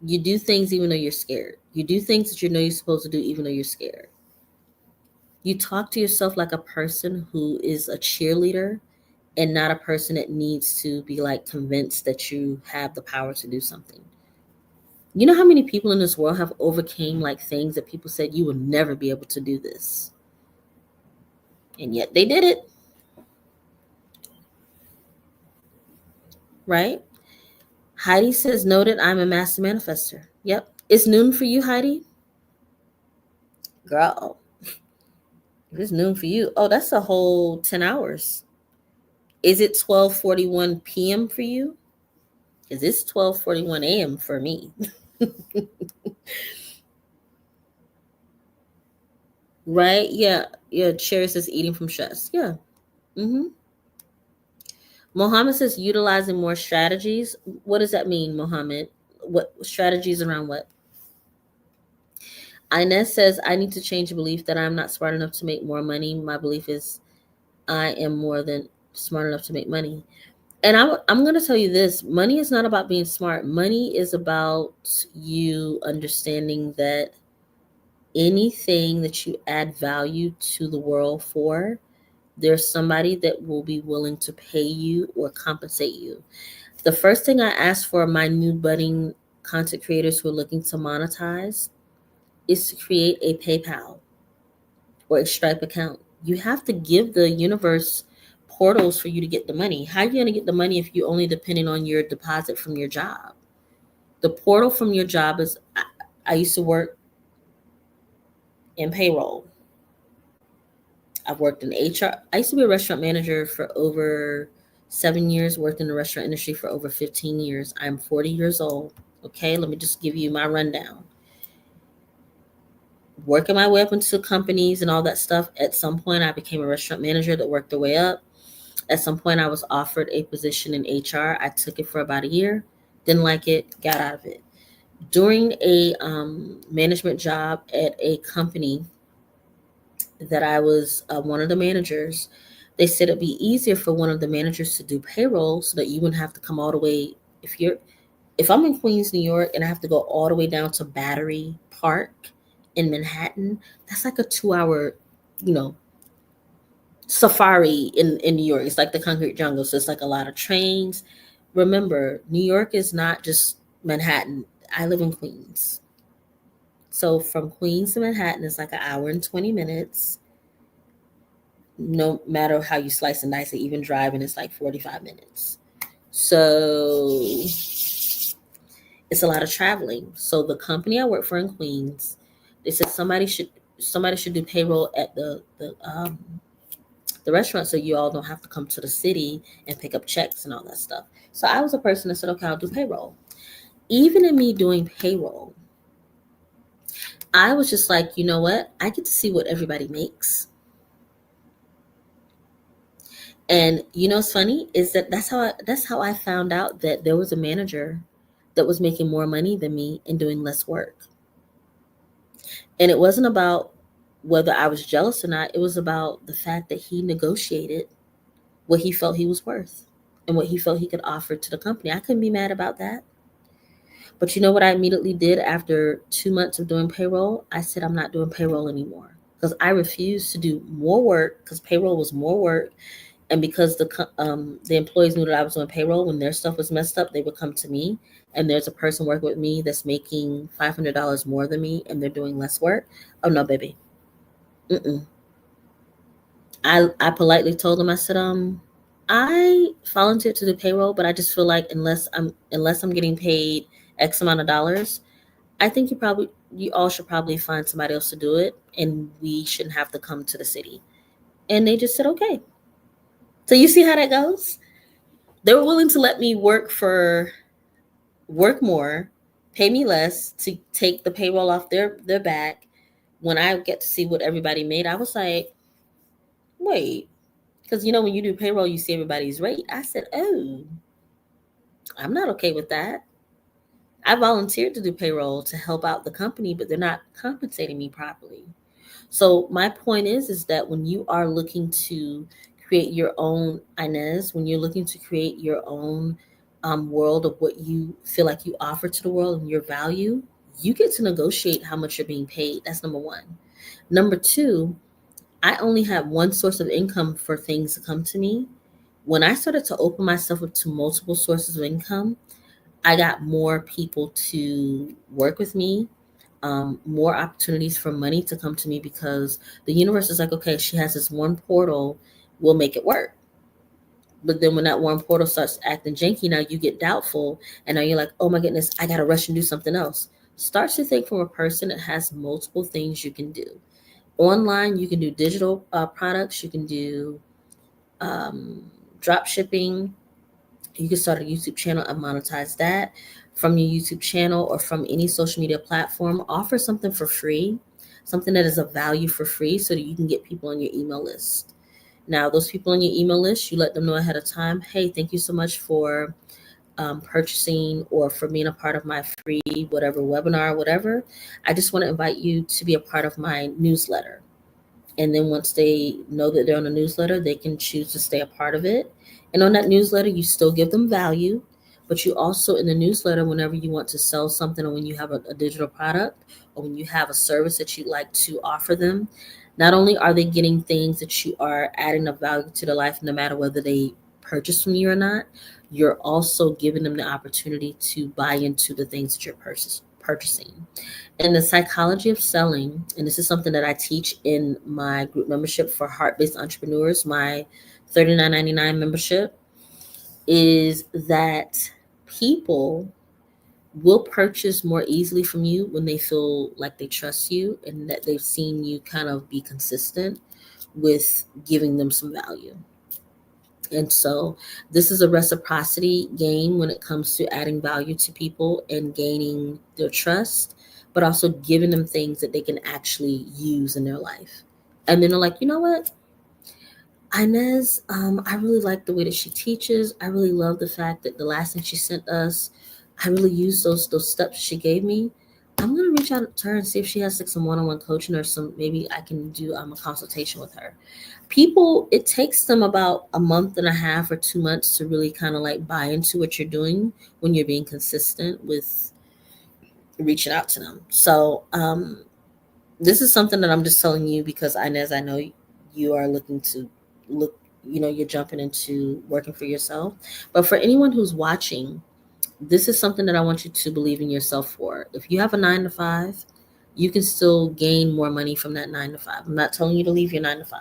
[SPEAKER 1] You do things even though you're scared. You do things that you know you're supposed to do even though you're scared. You talk to yourself like a person who is a cheerleader and not a person that needs to be like convinced that you have the power to do something. You know how many people in this world have overcame like things that people said you will never be able to do this, and yet they did it, right? Heidi says, noted, I'm a master manifester. Yep. It's noon for you, Heidi? Girl, if it's noon for you, oh, that's a whole 10 hours. Is it 12:41 p.m. for you? Because it's 12:41 a.m. for me. Right? Yeah. Yeah. Cherry says eating from stress. Yeah. Mm-hmm. Mohammed says utilizing more strategies. What does that mean, Mohammed? What strategies around what? Inez says, I need to change the belief that I'm not smart enough to make more money. My belief is I am more than smart enough to make money. And I'm going to tell you this, money is not about being smart. Money is about you understanding that anything that you add value to the world for, there's somebody that will be willing to pay you or compensate you. The first thing I ask for my new budding content creators who are looking to monetize is to create a PayPal or a Stripe account. You have to give the universe portals for you to get the money. How are you going to get the money if you're only depending on your deposit from your job? The portal from your job is, I used to work in payroll. I've worked in HR. I used to be a restaurant manager for over 7 years, worked in the restaurant industry for over 15 years. I'm 40 years old. Okay, let me just give you my rundown. Working my way up into companies and all that stuff. At some point, I became a restaurant manager that worked their way up. At some point, I was offered a position in HR. I took it for about a year, didn't like it, got out of it. During a management job at a company that I was one of the managers, they said it'd be easier for one of the managers to do payroll so that you wouldn't have to come all the way. If I'm in Queens, New York, and I have to go all the way down to Battery Park in Manhattan, that's like a 2-hour, safari in New York. It's like the concrete jungle. So it's like a lot of trains. Remember, New York is not just Manhattan. I live in Queens. So from Queens to Manhattan, it's like an hour and 20 minutes. No matter how you slice and dice it, even driving, it's like 45 minutes. So it's a lot of traveling. So the company I work for in Queens, They said somebody should do payroll at the restaurant so you all don't have to come to the city and pick up checks and all that stuff. So I was a person that said, okay, I'll do payroll. Even in me doing payroll, I was just like, you know what? I get to see what everybody makes. And you know what's funny is that that's how I found out that there was a manager that was making more money than me and doing less work. And it wasn't about whether I was jealous or not. It was about the fact that he negotiated what he felt he was worth and what he felt he could offer to the company. I couldn't be mad about that. But you know what I immediately did after 2 months of doing payroll? I said, I'm not doing payroll anymore because I refused to do more work because payroll was more work. And because the employees knew that I was doing payroll, when their stuff was messed up, they would come to me. And there's a person working with me that's making $500 more than me, and they're doing less work. Oh no, baby. Mm-mm. I politely told them. I said, I volunteered to do payroll, but I just feel like unless I'm getting paid X amount of dollars, I think you all should probably find somebody else to do it, and we shouldn't have to come to the city. And they just said, okay. So you see how that goes? They were willing to let me work more, pay me less to take the payroll off their back. When I get to see what everybody made, I was like, wait, because when you do payroll, you see everybody's rate. I said, oh, I'm not okay with that. I volunteered to do payroll to help out the company, but they're not compensating me properly. So my point is that when you are looking to create your own Inez, when you're looking to create your own world of what you feel like you offer to the world and your value, you get to negotiate how much you're being paid. That's number one. Number two, I only have one source of income for things to come to me. When I started to open myself up to multiple sources of income, I got more people to work with me, more opportunities for money to come to me because the universe is like, okay, she has this one portal, we'll make it work. But then when that one portal starts acting janky, now you get doubtful, and now you're like, oh my goodness, I gotta rush and do something else. Start to think from a person that has multiple things you can do. Online, you can do digital products, you can do drop shipping. You can start a YouTube channel and monetize that from your YouTube channel or from any social media platform. Offer something for free, something that is of value for free so that you can get people on your email list. Now, those people on your email list, you let them know ahead of time, hey, thank you so much for purchasing or for being a part of my free whatever webinar, whatever. I just want to invite you to be a part of my newsletter. And then once they know that they're on a newsletter, they can choose to stay a part of it. And on that newsletter, you still give them value, but you also in the newsletter, whenever you want to sell something or when you have a digital product or when you have a service that you'd like to offer them, not only are they getting things that you are adding a value to their life, no matter whether they purchase from you or not, you're also giving them the opportunity to buy into the things that you're purchasing. And the psychology of selling, and this is something that I teach in my group membership for heart-based entrepreneurs, my $39.99 membership, is that people will purchase more easily from you when they feel like they trust you and that they've seen you kind of be consistent with giving them some value. And so this is a reciprocity game when it comes to adding value to people and gaining their trust, but also giving them things that they can actually use in their life. And then they're like, you know what? Inez, I really like the way that she teaches. I really love the fact that the last thing she sent us, I really used those steps she gave me. I'm gonna reach out to her and see if she has like some one-on-one coaching or some maybe I can do a consultation with her. People, it takes them about a month and a half or 2 months to really kind of like buy into what you're doing when you're being consistent with reaching out to them. So this is something that I'm just telling you because Inez, I know you are looking to look, you're jumping into working for yourself. But for anyone who's watching, this is something that I want you to believe in yourself for. If you have a 9 to 5, you can still gain more money from that 9 to 5. I'm not telling you to leave your 9 to 5.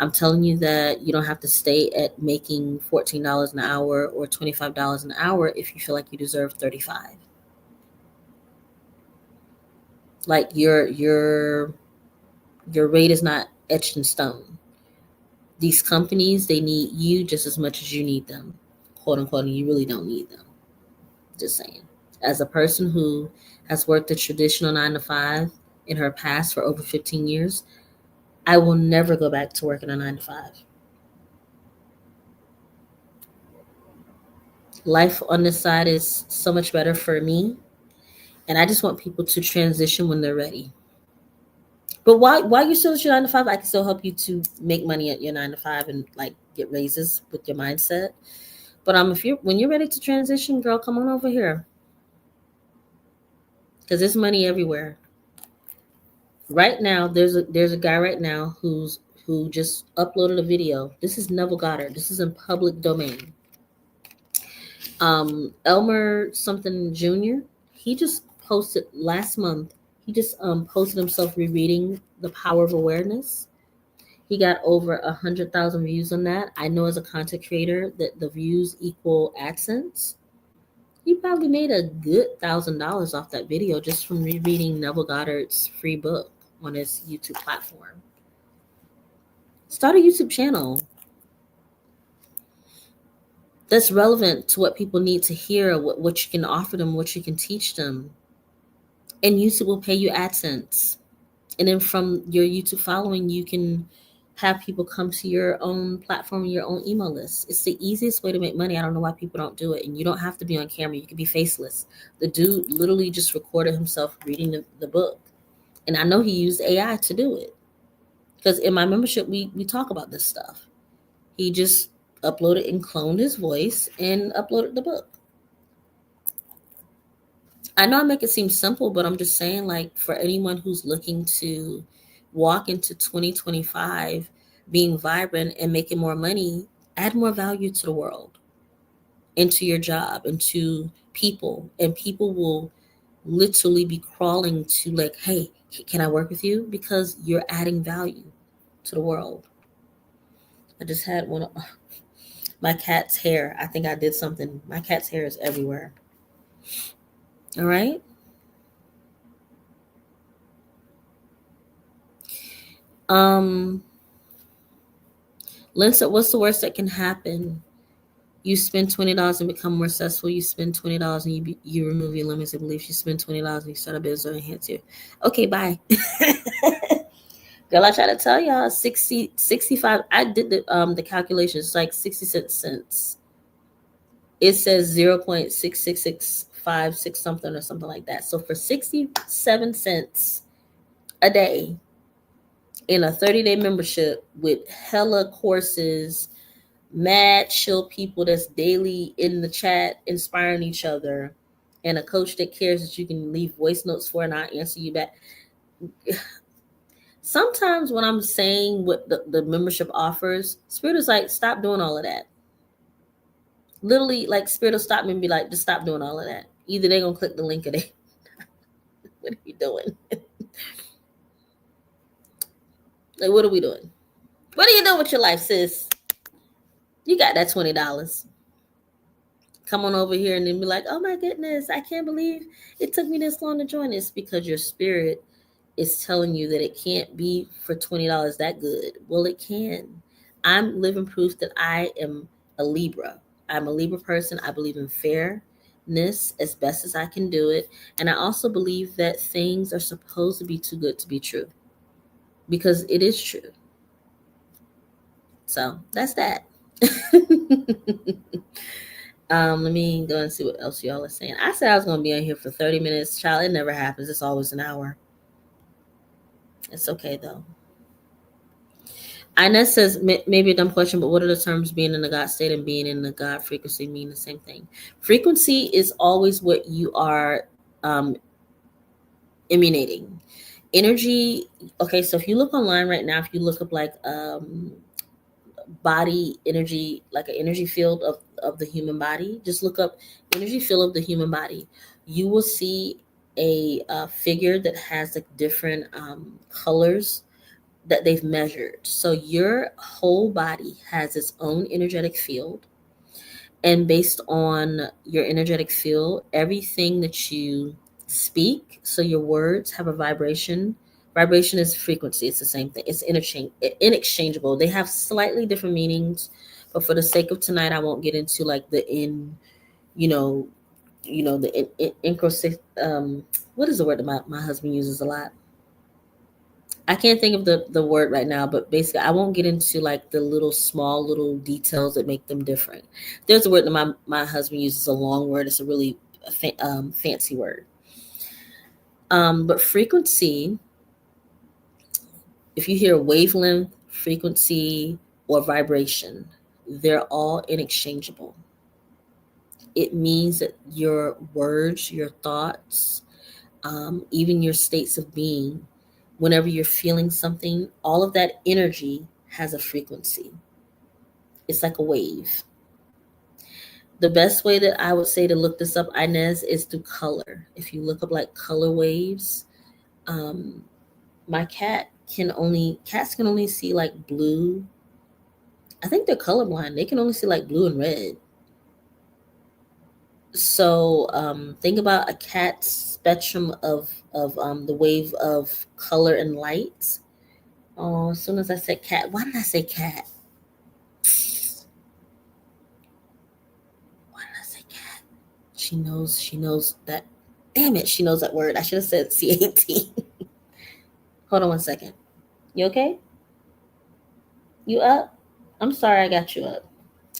[SPEAKER 1] I'm telling you that you don't have to stay at making $14 an hour or $25 an hour if you feel like you deserve 35. Like your rate is not etched in stone. These companies, they need you just as much as you need them, quote unquote, and you really don't need them. Just saying. As a person who has worked a traditional 9 to 5 in her past for over 15 years, I will never go back to working a 9 to 5. Life on this side is so much better for me, and I just want people to transition when they're ready. But while you're still at your 9 to 5, I can still help you to make money at your 9 to 5 and like get raises with your mindset. But if you're when you're ready to transition, girl, come on over here, because there's money everywhere. Right now, there's a guy right now who just uploaded a video. This is Neville Goddard. This is in public domain. Elmer something Jr. He just posted last month. He just posted himself rereading The Power of Awareness. He got over 100,000 views on that. I know as a content creator that the views equal AdSense. He probably made a good $1,000 off that video just from rereading Neville Goddard's free book on his YouTube platform. Start a YouTube channel that's relevant to what people need to hear, what you can offer them, what you can teach them. And YouTube will pay you AdSense. And then from your YouTube following, you can have people come to your own platform, your own email list. It's the easiest way to make money. I don't know why people don't do it. And you don't have to be on camera. You can be faceless. The dude literally just recorded himself reading the book. And I know he used AI to do it. Because in my membership, we talk about this stuff. He just uploaded and cloned his voice and uploaded the book. I know I make it seem simple, but I'm just saying, like, for anyone who's looking to walk into 2025 being vibrant and making more money, add more value to the world, into your job, into people. And people will literally be crawling to, like, hey, can I work with you? Because you're adding value to the world. I just had one of my cat's hair. I think I did something. My cat's hair is everywhere. All right. Lynn said, what's the worst that can happen? You spend $20 and become more successful. You spend $20 and you remove your limits and beliefs. You spend $20 and you start a business or enhance you. Okay, bye. Girl, I try to tell y'all 65. I did the calculations. It's like 66 cents. It says 0.66656 something or something like that. So for 67 cents a day in a 30-day membership with hella courses, mad chill people that's daily in the chat inspiring each other, and a coach that cares that you can leave voice notes for and I'll answer you back. Sometimes when I'm saying what the membership offers, Spirit is like, stop doing all of that. Literally, like, Spirit will stop me and be like, just stop doing all of that. Either they're going to click the link or they, what are you doing? Like, what are we doing? What are you doing with your life, sis? You got that $20. Come on over here and then be like, oh my goodness, I can't believe it took me this long to join this, because your spirit is telling you that it can't be for $20 that good. Well, it can. I'm living proof that I am a Libra. I'm a Libra person. I believe in fairness as best as I can do it. And I also believe that things are supposed to be too good to be true, because it is true. So that's that. Let me go and see what else y'all are saying. I said I was going to be on here for 30 minutes. Child, it never happens. It's always an hour. It's okay, though. Inez says, maybe a dumb question, but what are the terms being in the God state and being in the God frequency mean the same thing? Frequency is always what you are emanating. Energy, okay, so if you look online right now, if you look up like body energy, like an energy field of the human body, just look up energy field of the human body. You will see a figure that has like different colors that they've measured. So your whole body has its own energetic field. And based on your energetic field, everything that you Speak, so your words have a vibration. Vibration is frequency. It's the same thing. It's inexchangeable. They have slightly different meanings, but for the sake of tonight, I won't get into like the you know, the what is the word that my husband uses a lot? I can't think of the word right now, but basically, I won't get into like the little small little details that make them different. There's a word that my husband uses, a long word. It's a really fancy word. But frequency, if you hear wavelength, frequency, or vibration, they're all inexchangeable. It means that your words, your thoughts, even your states of being, whenever you're feeling something, all of that energy has a frequency. It's like a wave. The best way that I would say to look this up, Inez, is through color. If you look up like color waves, um, my cats can only see like blue. I think they're colorblind. They can only see like blue and red. So think about a cat's spectrum of the wave of color and light. Oh, as soon as I said cat, why did I say cat? Why did I say cat? She knows that. Damn it, she knows that word. I should have said CAT. Hold on one second. You okay? You up? I'm sorry I got you up.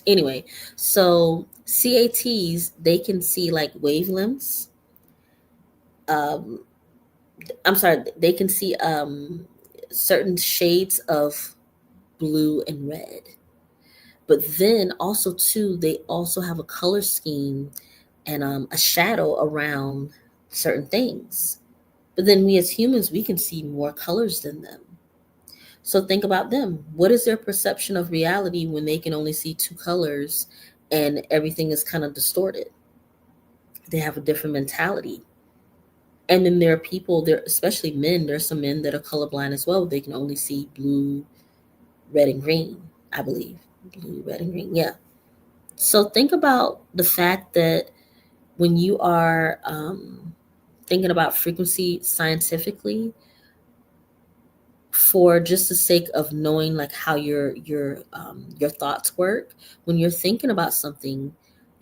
[SPEAKER 1] Anyway, so CATs, they can see like wavelengths. Um, I'm sorry, they can see certain shades of blue and red. But then also too, they also have a color scheme and a shadow around certain things. But then we as humans, we can see more colors than them. So think about them. What is their perception of reality when they can only see two colors and everything is kind of distorted? They have a different mentality. And then there are people there, especially men. There's some men that are colorblind as well. They can only see blue, red, and green, I believe. Blue, red, and green. Yeah. So think about the fact that when you are thinking about frequency scientifically, for just the sake of knowing like how your thoughts work, when you're thinking about something,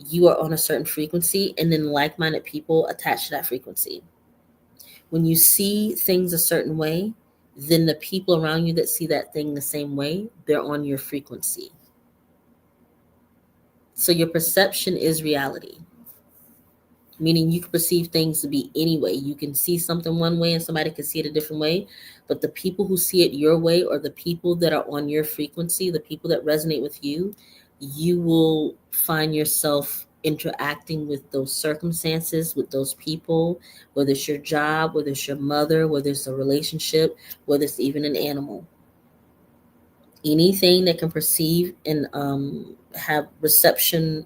[SPEAKER 1] you are on a certain frequency, and then like-minded people attach to that frequency. When you see things a certain way, then the people around you that see that thing the same way, they're on your frequency. So your perception is reality, meaning you can perceive things to be any way. You can see something one way and somebody can see it a different way, but the people who see it your way, or the people that are on your frequency, the people that resonate with you, you will find yourself interacting with those circumstances, with those people, whether it's your job, whether it's your mother, whether it's a relationship, whether it's even an animal. Anything that can perceive and have reception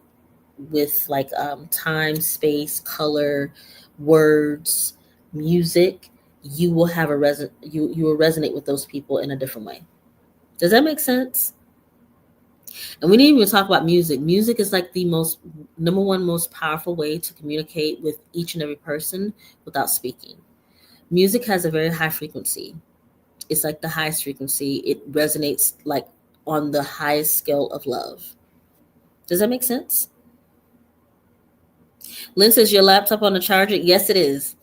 [SPEAKER 1] with like time, space, color, words, music, you will have you will resonate with those people in a different way. Does that make sense? And we didn't even talk about music. Music is like the number one most powerful way to communicate with each and every person without speaking. Music has a very high frequency. It's like the highest frequency. It resonates like on the highest scale of love. Does that make sense? Lynn says, your laptop on the charger? Yes, it is.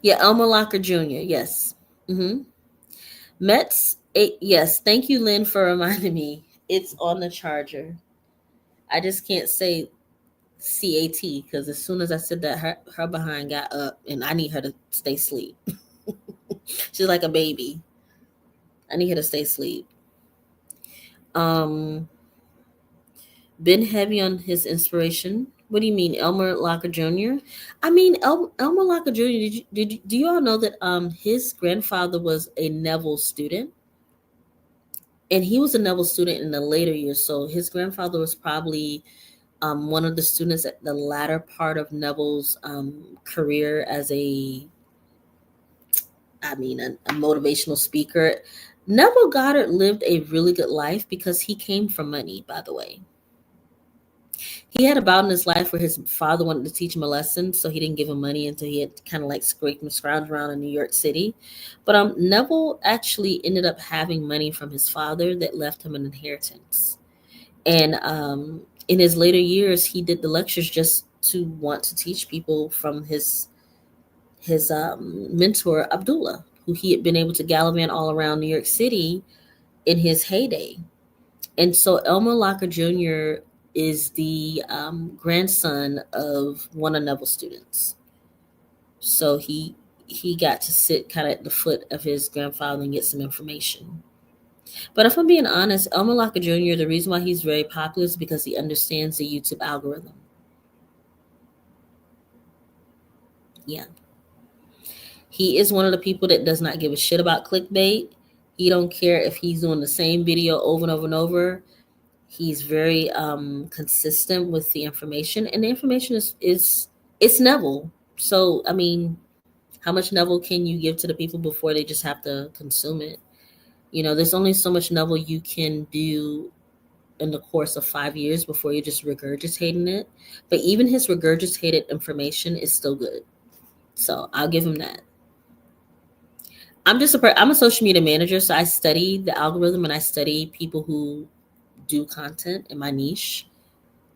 [SPEAKER 1] Yeah, Elmer Locker Jr. Yes. Mm-hmm. Mets. Yes. Thank you, Lynn, for reminding me. It's on the charger. I just can't say CAT because as soon as I said that, her behind got up, and I need her to stay asleep. She's like a baby. I need her to stay asleep. Been heavy on his inspiration. What do you mean, Elmer Locker Jr.? I mean, Elmer Locker Jr. Do you all know that his grandfather was a Neville student, and he was a Neville student in the later years. So his grandfather was probably one of the students at the latter part of Neville's career as a motivational speaker. Neville Goddard lived a really good life because he came from money, by the way. He had a bout in his life where his father wanted to teach him a lesson, so he didn't give him money until he had kind of like scraped and scrounged around in New York City. But Neville actually ended up having money from his father that left him an inheritance. And in his later years, he did the lectures just to want to teach people from his mentor Abdullah, who he had been able to gallivant all around New York City in his heyday. And so Elmer Locker Jr. is the grandson of one of Neville's students. So he got to sit kind of at the foot of his grandfather and get some information. But if I'm being honest, Elmer Locker Jr., the reason why he's very popular is because he understands the YouTube algorithm. Yeah. He is one of the people that does not give a shit about clickbait. He don't care if he's doing the same video over and over and over. He's very consistent with the information, and the information is it's Neville. So I mean, how much Neville can you give to the people before they just have to consume it? You know, there's only so much Neville you can do in the course of 5 years before you're just regurgitating it. But even his regurgitated information is still good. So I'll give him that. I'm a social media manager, so I study the algorithm and I study people who do content in my niche.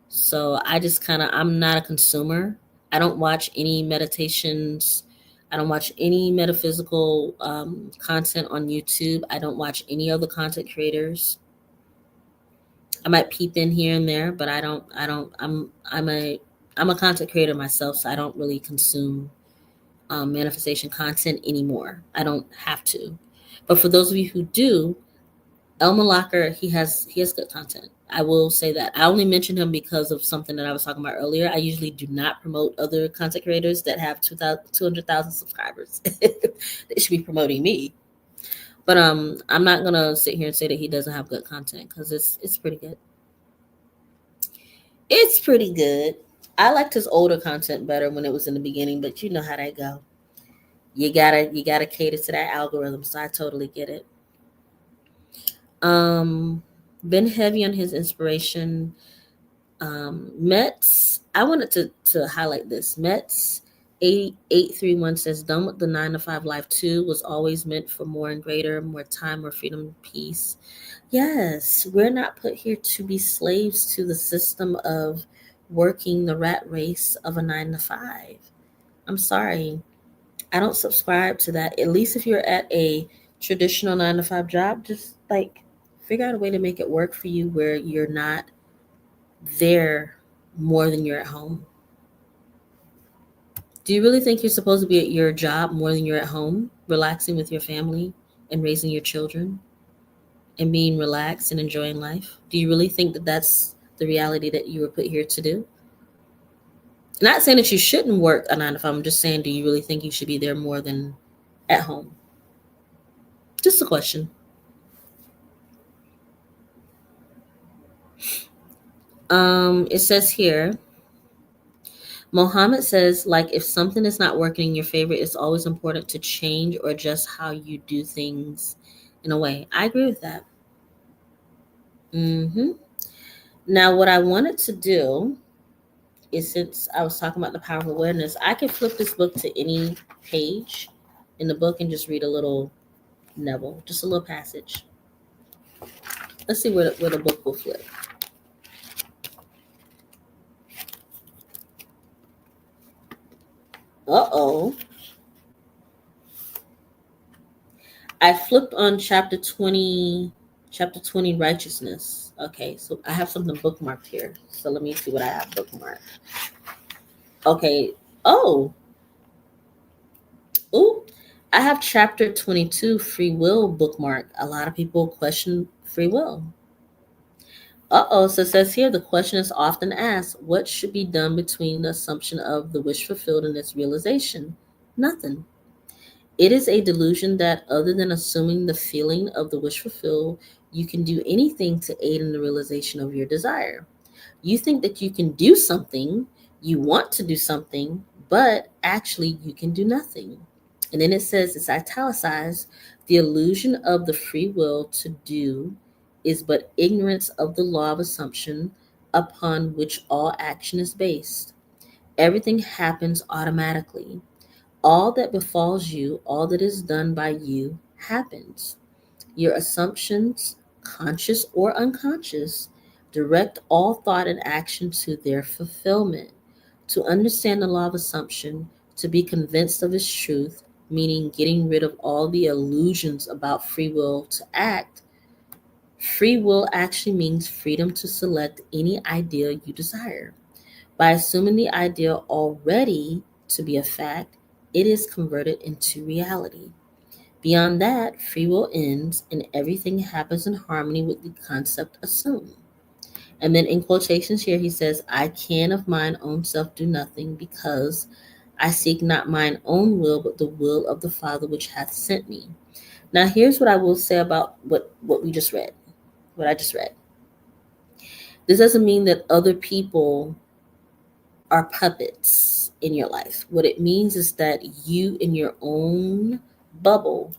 [SPEAKER 1] So I'm not a consumer. I don't watch any meditations. I don't watch any metaphysical content on YouTube. I don't watch any other content creators. I might peep in here and there, but I'm a content creator myself, so I don't really consume manifestation content anymore. I don't have to. But for those of you who do, Elmer Locker, he has good content. I will say that. I only mentioned him because of something that I was talking about earlier. I usually do not promote other content creators that have 200,000 subscribers. They should be promoting me. But I'm not gonna sit here and say that he doesn't have good content, because it's pretty good. It's pretty good. I liked his older content better when it was in the beginning, but you know how that go. You gotta cater to that algorithm, so I totally get it. Been heavy on his inspiration. Mets, I wanted to highlight this. Mets 8831 says, done with the 9-to-5 life too, was always meant for more and greater, more time, more freedom, peace. Yes, we're not put here to be slaves to the system of working the rat race of a 9-to-5. I'm sorry. I don't subscribe to that. At least if you're at a traditional 9-to-5 job, just like figure out a way to make it work for you where you're not there more than you're at home. Do you really think you're supposed to be at your job more than you're at home, relaxing with your family and raising your children and being relaxed and enjoying life? Do you really think that that's the reality that you were put here to do? I'm not saying that you shouldn't work a 9-to-5. I'm just saying, do you really think you should be there more than at home? Just a question. It says here, Mohammed says, like, if something is not working in your favor, it's always important to change or adjust how you do things in a way. I agree with that. Now, what I wanted to do is, since I was talking about the power of awareness, I can flip this book to any page in the book and just read a little Neville, just a little passage. Let's see where the book will flip. Uh-oh. I flipped on chapter 20, righteousness. Okay, so I have something bookmarked here. So let me see what I have bookmarked. Okay. Oh, I have chapter 22, free will, bookmark. A lot of people question free will. So it says here, the question is often asked, what should be done between the assumption of the wish fulfilled and its realization? Nothing. It is a delusion that other than assuming the feeling of the wish fulfilled, you can do anything to aid in the realization of your desire. You think that you can do something, you want to do something, but actually you can do nothing. And then it says, it's italicized, the illusion of the free will to do is but ignorance of the law of assumption upon which all action is based. Everything happens automatically. All that befalls you, all that is done by you, happens. Your assumptions, conscious or unconscious, direct all thought and action to their fulfillment. To understand the law of assumption, to be convinced of its truth, meaning getting rid of all the illusions about free will to act, free will actually means freedom to select any idea you desire. By assuming the idea already to be a fact, it is converted into reality. Beyond that, free will ends and everything happens in harmony with the concept assumed. And then in quotations here, he says, I can of mine own self do nothing because I seek not mine own will, but the will of the Father which hath sent me. Now, here's what I will say about what we just read, what I just read. This doesn't mean that other people are puppets in your life. What it means is that you, in your own bubble,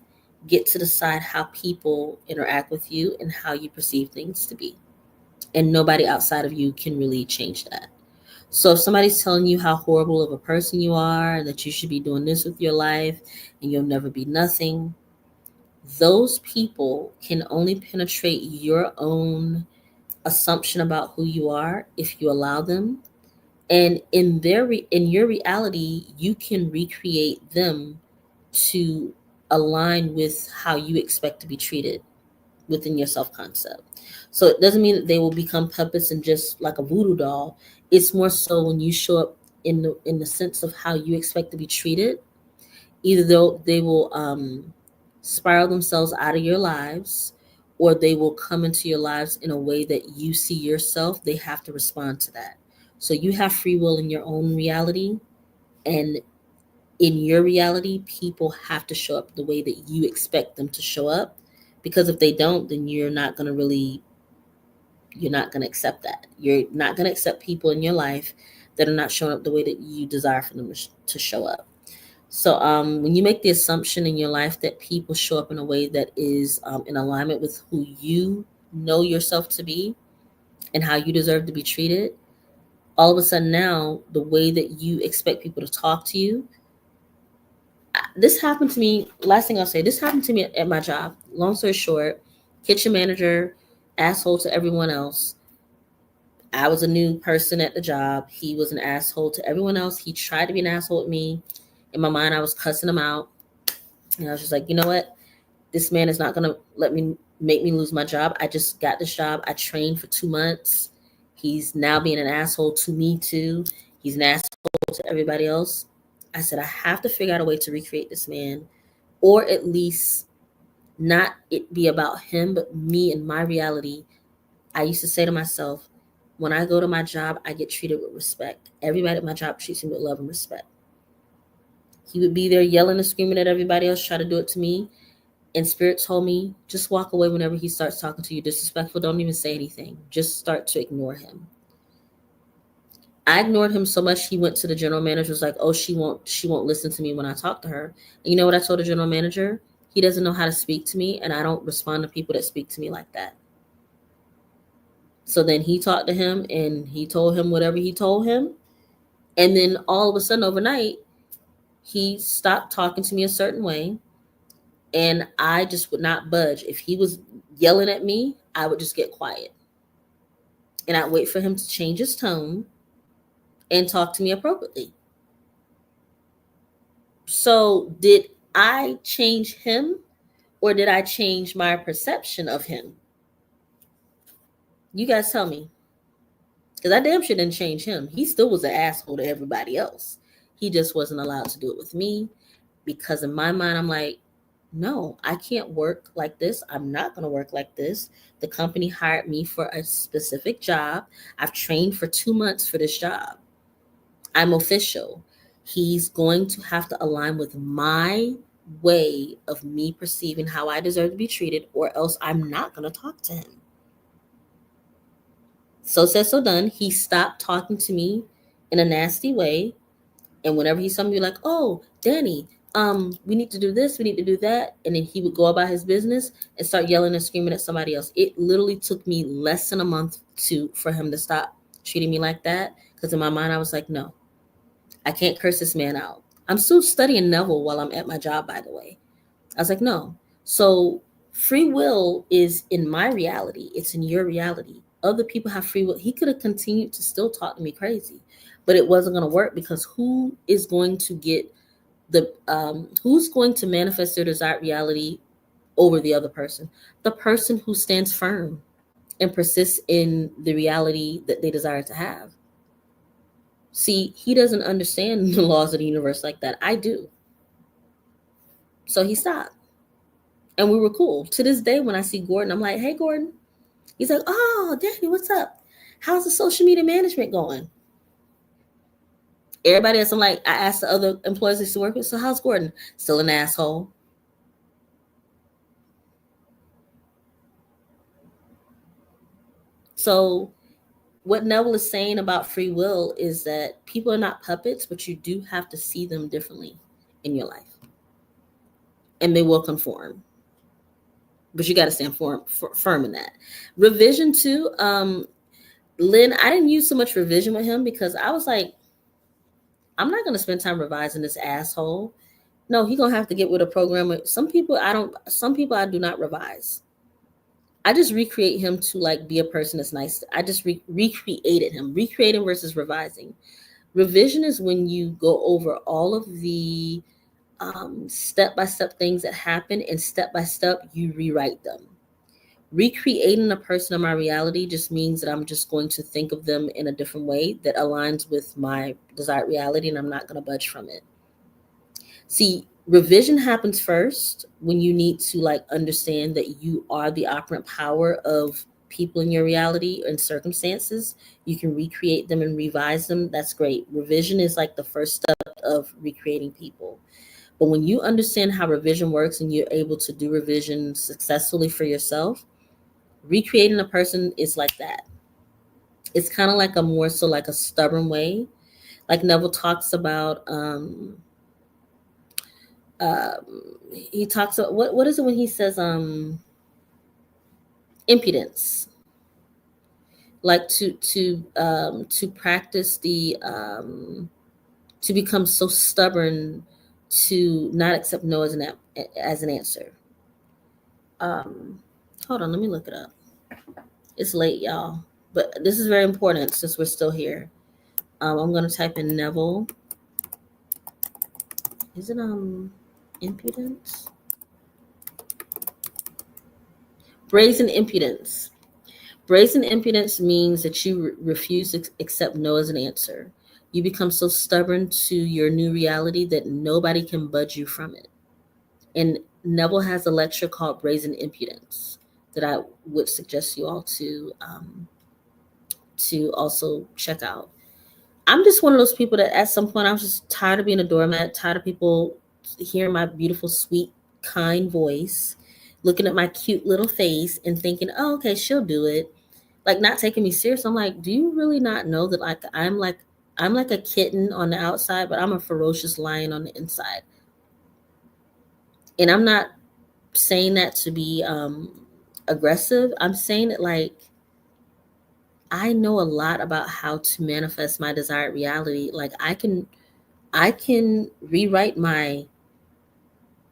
[SPEAKER 1] get to decide how people interact with you and how you perceive things to be. And nobody outside of you can really change that. So if somebody's telling you how horrible of a person you are, and that you should be doing this with your life and you'll never be nothing, those people can only penetrate your own assumption about who you are if you allow them. And in your reality, you can recreate them to align with how you expect to be treated within your self-concept. So it doesn't mean that they will become puppets and just like a voodoo doll. It's more so when you show up in the sense of how you expect to be treated, either they will spiral themselves out of your lives, or they will come into your lives in a way that you see yourself. They have to respond to that. So you have free will in your own reality, and in your reality, people have to show up the way that you expect them to show up. Because if they don't, then you're not going to accept that. You're not going to accept people in your life that are not showing up the way that you desire for them to show up. So when you make the assumption in your life that people show up in a way that is in alignment with who you know yourself to be and how you deserve to be treated, all of a sudden now the way that you expect people to talk to you, this happened to me. Last thing I'll say, this happened to me at my job. Long story short, kitchen manager, asshole to everyone else. I was a new person at the job. He was an asshole to everyone else. He tried to be an asshole at me. In my mind, I was cussing him out. And I was just like, you know what? This man is not going to make me lose my job. I just got this job. I trained for 2 months. He's now being an asshole to me too. He's an asshole to everybody else. I said, I have to figure out a way to recreate this man, or at least not it be about him, but me and my reality. I used to say to myself, when I go to my job, I get treated with respect. Everybody at my job treats me with love and respect. He would be there yelling and screaming at everybody else, try to do it to me. And Spirit told me, just walk away whenever he starts talking to you disrespectful. Don't even say anything. Just start to ignore him. I ignored him so much, he went to the general manager, was like, oh, she won't listen to me when I talk to her. And you know what I told the general manager? He doesn't know how to speak to me, and I don't respond to people that speak to me like that. So then he talked to him, and he told him whatever he told him. And then all of a sudden, overnight, he stopped talking to me a certain way. And I just would not budge. If he was yelling at me, I would just get quiet. And I'd wait for him to change his tone and talk to me appropriately. So did I change him, or did I change my perception of him? You guys tell me. Because I damn sure didn't change him. He still was an asshole to everybody else. He just wasn't allowed to do it with me, because in my mind, I'm like, no, I can't work like this. I'm not going to work like this. The company hired me for a specific job. I've trained for 2 months for this job. I'm official. He's going to have to align with my way of me perceiving how I deserve to be treated, or else I'm not going to talk to him. So said, so done. He stopped talking to me in a nasty way. And whenever he saw me, be like, oh, Danny, we need to do this, we need to do that. And then he would go about his business and start yelling and screaming at somebody else. It literally took me less than a month for him to stop treating me like that. Because in my mind, I was like, no, I can't curse this man out. I'm still studying Neville while I'm at my job, by the way. I was like, no. So free will is in my reality. It's in your reality. Other people have free will. He could have continued to still talk to me crazy, but it wasn't going to work, because who is going to get who's going to manifest their desired reality over the other person? The person who stands firm and persists in the reality that they desire to have. See, he doesn't understand the laws of the universe like that. I do. So he stopped. And we were cool. To this day, when I see Gordon, I'm like, hey, Gordon. He's like, oh, Danny, what's up? How's the social media management going? Everybody else, I'm like, I asked the other employees I used to work with, so how's Gordon? Still an asshole. So what Neville is saying about free will is that people are not puppets, but you do have to see them differently in your life. And they will conform. But you got to stand firm in that. Revision too. Lynn, I didn't use so much revision with him because I was like, I'm not going to spend time revising this asshole. No, he's going to have to get with a programmer. Some people I do not revise. I just recreate him to like be a person that's nice. I just recreated him. Recreating versus revising. Revision is when you go over all of the step-by-step things that happen, and step-by-step you rewrite them. Recreating a person in my reality just means that I'm just going to think of them in a different way that aligns with my desired reality, and I'm not going to budge from it. See, revision happens first when you need to like understand that you are the operant power of people in your reality and circumstances. You can recreate them and revise them. That's great. Revision is like the first step of recreating people. But when you understand how revision works and you're able to do revision successfully for yourself, recreating a person is like that. It's kind of like a more so like a stubborn way. Like Neville talks about, he talks about, what is it when he says impudence? Like to practice the to become so stubborn to not accept no as an answer. Hold on, let me look it up. It's late, y'all, but this is very important since we're still here. I'm gonna type in Neville. Is it impudence? Brazen impudence. Brazen impudence means that you refuse to accept no as an answer. You become so stubborn to your new reality that nobody can budge you from it. And Neville has a lecture called Brazen Impudence that I would suggest you all to also check out. I'm just one of those people that at some point I was just tired of being a doormat, tired of people hearing my beautiful, sweet, kind voice, looking at my cute little face and thinking, oh, okay, she'll do it. Like not taking me serious. I'm like, do you really not know that I'm like a kitten on the outside, but I'm a ferocious lion on the inside. And I'm not saying that to be aggressive. I'm saying it like I know a lot about how to manifest my desired reality. Like I can rewrite my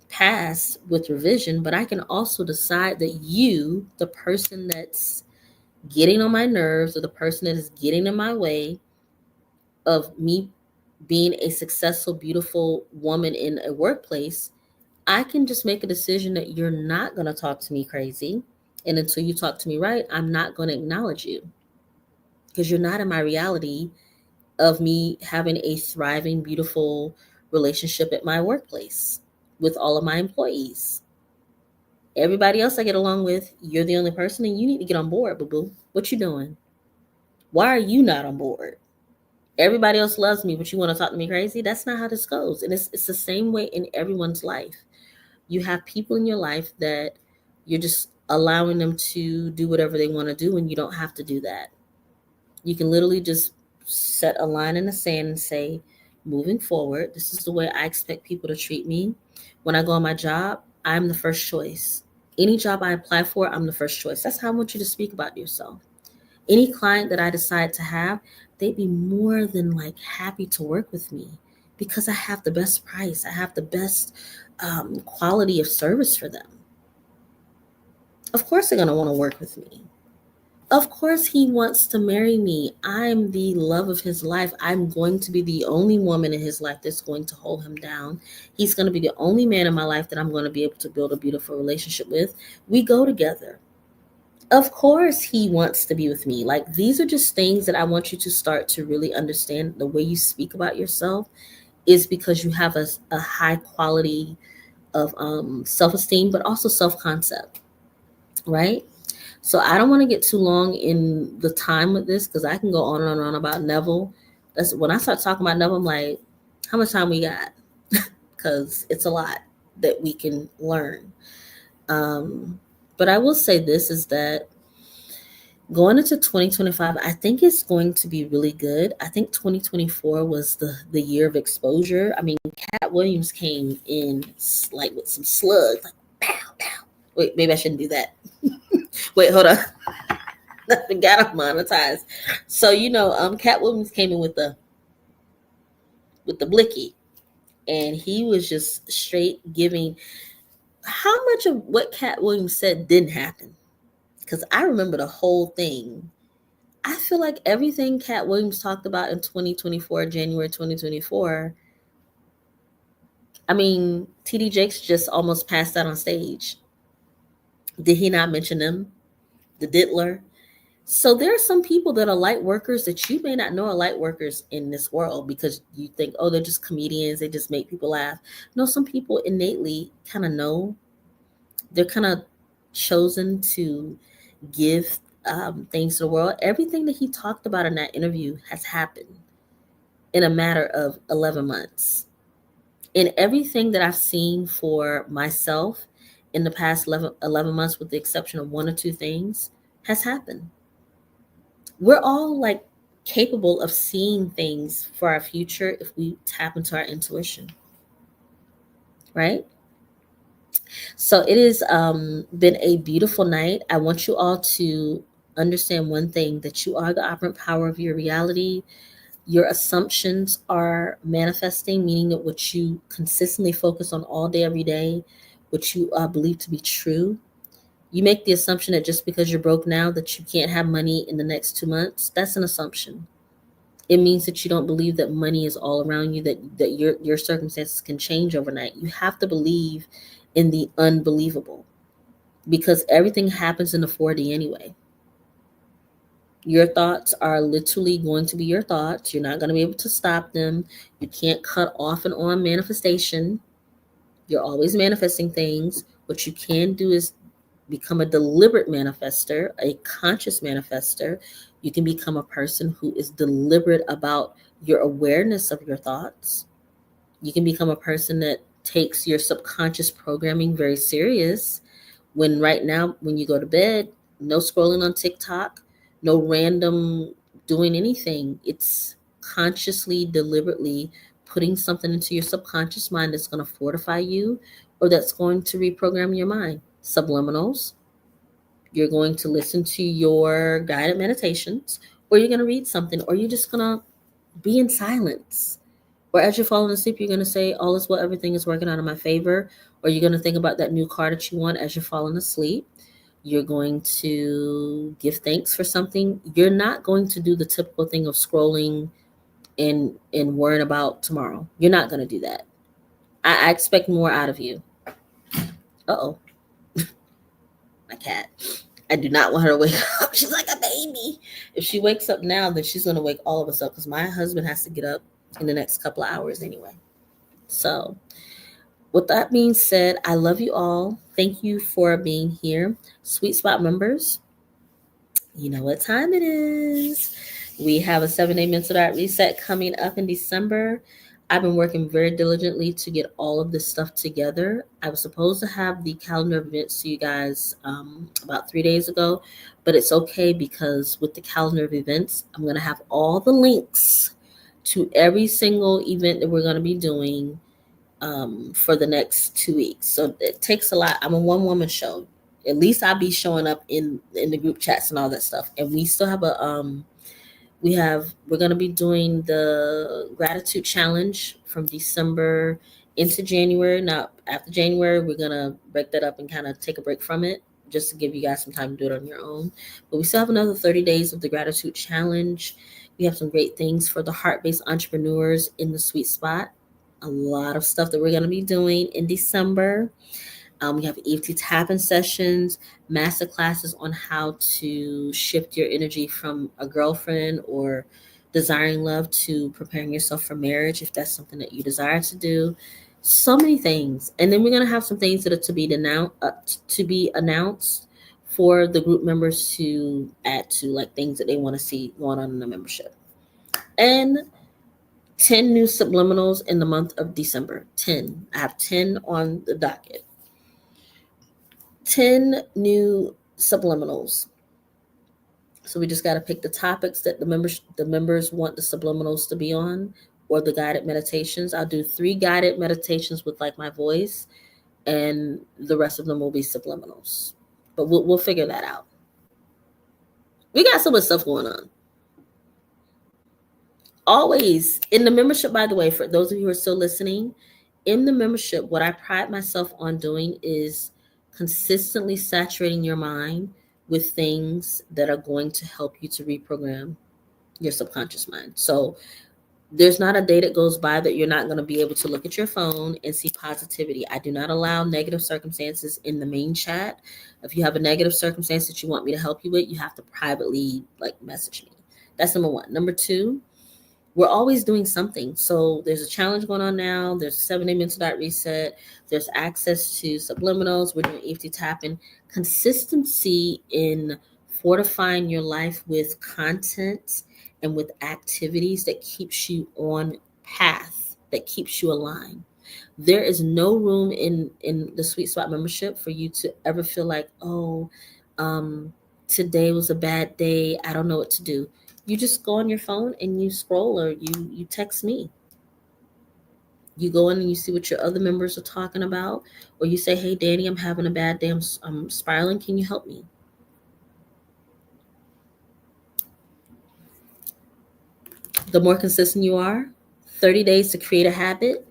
[SPEAKER 1] past with revision, but I can also decide that you, the person that's getting on my nerves or the person that is getting in my way of me being a successful, beautiful woman in a workplace, I can just make a decision that you're not going to talk to me crazy. And until you talk to me right, I'm not going to acknowledge you because you're not in my reality of me having a thriving, beautiful relationship at my workplace with all of my employees. Everybody else I get along with, you're the only person and you need to get on board, boo-boo. What you doing? Why are you not on board? Everybody else loves me, but you want to talk to me crazy? That's not how this goes. And it's the same way in everyone's life. You have people in your life that you're just allowing them to do whatever they want to do, and you don't have to do that. You can literally just set a line in the sand and say, moving forward, this is the way I expect people to treat me. When I go on my job, I'm the first choice. Any job I apply for, I'm the first choice. That's how I want you to speak about yourself. Any client that I decide to have, they'd be more than like happy to work with me because I have the best price. I have the best quality of service for them. Of course, they're going to want to work with me. Of course, he wants to marry me. I'm the love of his life. I'm going to be the only woman in his life that's going to hold him down. He's going to be the only man in my life that I'm going to be able to build a beautiful relationship with. We go together. Of course, he wants to be with me. Like, these are just things that I want you to start to really understand. The way you speak about yourself is because you have a high quality of self-esteem, but also self-concept, right? So I don't want to get too long in the time with this because I can go on and on about Neville. That's when I start talking about Neville, I'm like, how much time we got? Because it's a lot that we can learn. But I will say this is that going into 2025, I think it's going to be really good. I think 2024 was the year of exposure. I mean, Cat Williams came in like with some slugs, like pow, pow. Wait, maybe I shouldn't do that. Wait, hold on. I forgot I'm monetized. So Cat Williams came in with the blicky, and he was just straight giving. How much of what Cat Williams said didn't happen? Because I remember the whole thing. I feel like everything Cat Williams talked about in 2024, January 2024. I mean, TD Jakes just almost passed out on stage. Did he not mention them? The Diddler. So there are some people that are light workers that you may not know are light workers in this world because you think, oh, they're just comedians. They just make people laugh. No, some people innately kind of know. They're kind of chosen to give things to the world. Everything that he talked about in that interview has happened in a matter of 11 months. And everything that I've seen for myself in the past 11 months, with the exception of one or two things, has happened. We're all like capable of seeing things for our future if we tap into our intuition, right? So it has been a beautiful night. I want you all to understand one thing, that you are the operant power of your reality. Your assumptions are manifesting, meaning that what you consistently focus on all day, every day, what you believe to be true. You make the assumption that just because you're broke now that you can't have money in the next 2 months. That's an assumption. It means that you don't believe that money is all around you, that your circumstances can change overnight. You have to believe in the unbelievable, because everything happens in the 4D anyway. Your thoughts are literally going to be your thoughts. You're not going to be able to stop them. You can't cut off and on manifestation. You're always manifesting things. What you can do is become a deliberate manifester, a conscious manifester. You can become a person who is deliberate about your awareness of your thoughts. You can become a person that takes your subconscious programming very serious. When right now, when you go to bed, no scrolling on TikTok, no random doing anything. It's consciously, deliberately putting something into your subconscious mind that's going to fortify you or that's going to reprogram your mind. Subliminals. You're going to listen to your guided meditations, or you're going to read something, or you're just going to be in silence. Or as you're falling asleep, you're going to say, all is well, everything is working out in my favor. Or you're going to think about that new car that you want as you're falling asleep. You're going to give thanks for something. You're not going to do the typical thing of scrolling and worrying about tomorrow. You're not going to do that. I expect more out of you. Uh-oh. My cat. I do not want her to wake up. She's like a baby. If she wakes up now, then she's going to wake all of us up, because my husband has to get up in the next couple of hours anyway. So with that being said, I love you all. Thank you for being here. Sweet Spot members, you know what time it is. We have a 7-day mental diet reset coming up in December. I've been working very diligently to get all of this stuff together. I was supposed to have the calendar of events to you guys about 3 days ago, but it's okay, because with the calendar of events, I'm going to have all the links to every single event that we're going to be doing for the next 2 weeks. So it takes a lot. I'm a one-woman show. At least I'll be showing up in the group chats and all that stuff. And we still have we're going to be doing the gratitude challenge from December into January. Now, after January, we're going to break that up and kind of take a break from it just to give you guys some time to do it on your own. But we still have another 30 days of the gratitude challenge. We have some great things for the heart-based entrepreneurs in the sweet spot. A lot of stuff that we're going to be doing in December. We have EFT tapping sessions, master classes on how to shift your energy from a girlfriend or desiring love to preparing yourself for marriage, if that's something that you desire to do. So many things, and then we're gonna have some things that are to be announced for the group members to add to, like things that they want to see going on in the membership. And 10 new subliminals in the month of December. 10. I have 10 on the docket. 10 new subliminals. So we just got to pick the topics that the members want the subliminals to be on, or the guided meditations. I'll do 3 guided meditations with like my voice, and the rest of them will be subliminals. But we'll figure that out. We got so much stuff going on. Always in the membership, by the way, for those of you who are still listening, in the membership, what I pride myself on doing is consistently saturating your mind with things that are going to help you to reprogram your subconscious mind. So there's not a day that goes by that you're not going to be able to look at your phone and see positivity. I do not allow negative circumstances in the main chat. If you have a negative circumstance that you want me to help you with, you have to privately like message me. That's number 1. Number 2, we're always doing something. So there's a challenge going on now. There's a 7-day mental diet reset. There's access to subliminals. We're doing EFT tapping. Consistency in fortifying your life with content and with activities that keeps you on path, that keeps you aligned. There is no room in the Sweet Spot membership for you to ever feel like, oh, today was a bad day. I don't know what to do. You just go on your phone and you scroll, or you text me. You go in and you see what your other members are talking about, or you say, hey, Danny, I'm having a bad day. I'm spiraling. Can you help me? The more consistent you are, 30 days to create a habit.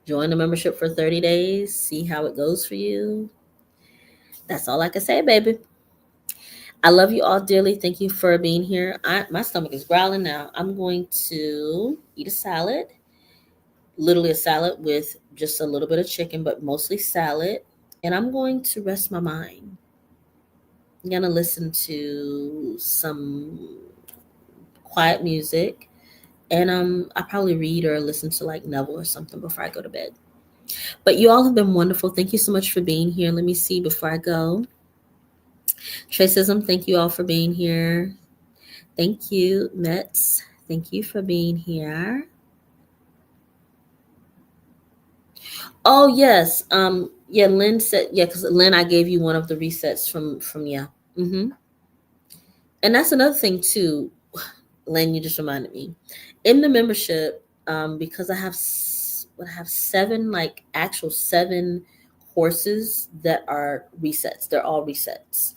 [SPEAKER 1] Join the membership for 30 days. See how it goes for you. That's all I can say, baby. I love you all dearly. Thank you for being here. My stomach is growling now. I'm going to eat a salad. Literally a salad with just a little bit of chicken, but mostly salad. And I'm going to rest my mind. I'm going to listen to some quiet music. And I'll probably read or listen to like Neville or something before I go to bed. But you all have been wonderful. Thank you so much for being here. Let me see before I go. Tracism, thank you all for being here. Thank you, Mets. Thank you for being here. Oh, yes. Yeah, Lynn said, yeah, because Lynn, I gave you one of the resets from yeah. Mm-hmm. And that's another thing too. Lynn, you just reminded me. In the membership, because I have 7, like actual 7 courses that are resets. They're all resets.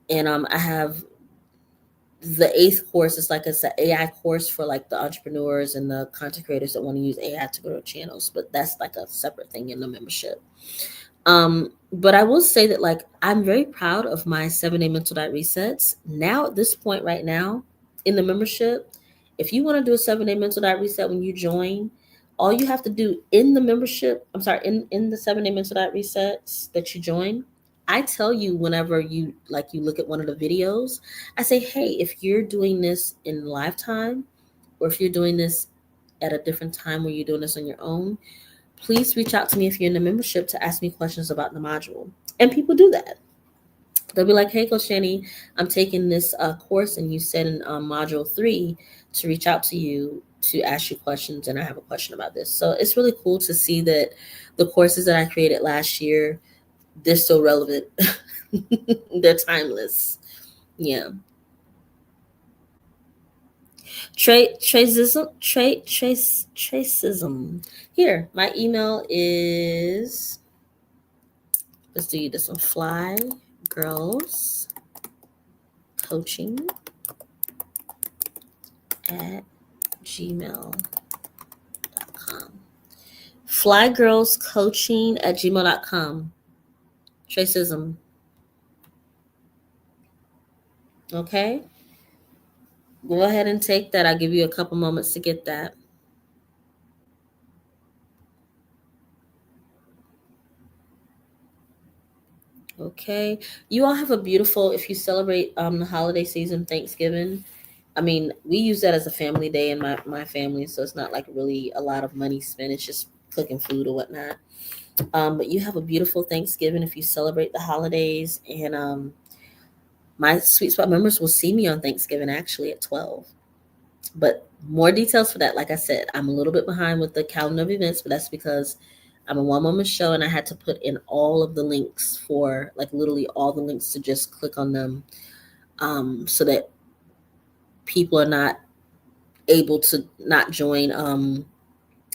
[SPEAKER 1] And I have the 8th course is like it's an AI course for like the entrepreneurs and the content creators that want to use AI to grow channels, but that's like a separate thing in the membership. But I will say that like I'm very proud of my 7-day mental diet resets. Now at this point right now in the membership, if you want to do a 7-day mental diet reset when you join, all you have to do in the membership, in the 7-day mental diet resets that you join, I tell you whenever you look at one of the videos, I say, hey, if you're doing this in live time, or if you're doing this at a different time where you're doing this on your own, please reach out to me if you're in the membership to ask me questions about the module. And people do that. They'll be like, hey, Coach Jenny, I'm taking this course, and you said in module 3 to reach out to you to ask you questions, and I have a question about this. So it's really cool to see that the courses that I created last year, they're still relevant. They're timeless. Yeah. Tracism. Here, my email is Let's do this one. Fly Girls Coaching at gmail.com. Flygirlscoaching at gmail.com. Tracism. Okay? Go ahead and take that. I'll give you a couple moments to get that. Okay. You all have a beautiful, if you celebrate the holiday season, Thanksgiving. I mean, we use that as a family day in my family, so it's not like really a lot of money spent. It's just cooking food or whatnot. But you have a beautiful Thanksgiving if you celebrate the holidays. And my Sweet Spot members will see me on Thanksgiving actually at 12. But more details for that, like I said, I'm a little bit behind with the calendar of events, but that's because I'm a one-woman show and I had to put in all of the links for, like, literally all the links to just click on them, so that people are not able to not join.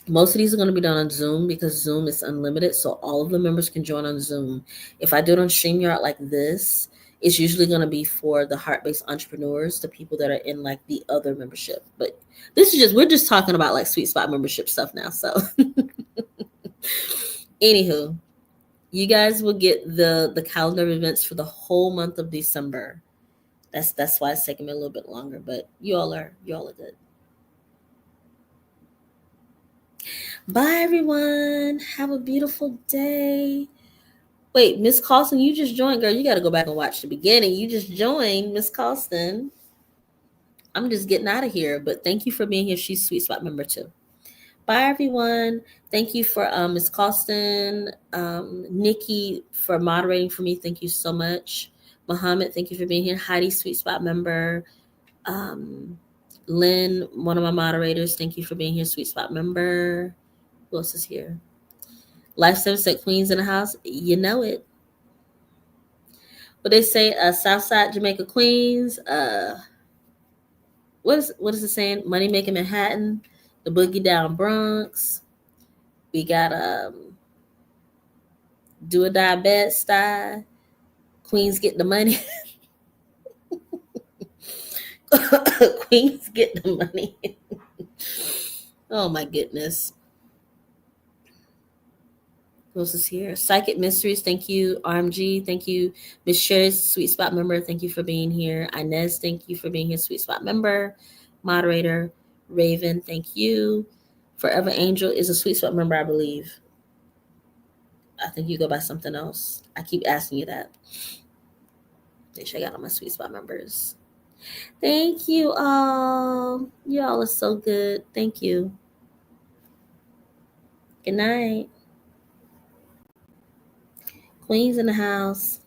[SPEAKER 1] Most of these are going to be done on Zoom because Zoom is unlimited, so all of the members can join on Zoom. If I do it on StreamYard like this, it's usually going to be for the heart-based entrepreneurs, the people that are in like the other membership. But this is just, we're just talking about like Sweet Spot membership stuff now. So anywho, you guys will get the calendar of events for the whole month of December. That's why it's taking me a little bit longer, but you all are good. Bye, everyone. Have a beautiful day. Wait, Miss Carlson, you just joined, girl. You got to go back and watch the beginning. You just joined, Miss Carlson. I'm just getting out of here, but thank you for being here. She's Sweet Spot member too. Bye, everyone. Thank you for Miss Carlson, Nikki for moderating for me. Thank you so much. Muhammad, thank you for being here. Heidi, Sweet Spot member. Lynn, one of my moderators, thank you for being here. Sweet Spot member. Who else is here? Life Service at Queens in the house. You know it. What they say, Southside Jamaica Queens. What is it saying? Money Making Manhattan, the Boogie Down Bronx. We got Do or Die Bed Style. Queens Get the Money. Queens Get the Money. Oh my goodness. Who else is here? Psychic Mysteries, thank you. RMG, thank you. Miss Sherry's Sweet Spot member, thank you for being here. Inez, thank you for being here. Sweet Spot member. Moderator, Raven, thank you. Forever Angel is a Sweet Spot member, I believe. I think you go by something else. I keep asking you that. Make sure I got all my Sweet Spot members. Thank you all. You all are so good. Thank you. Good night. Queens in the house.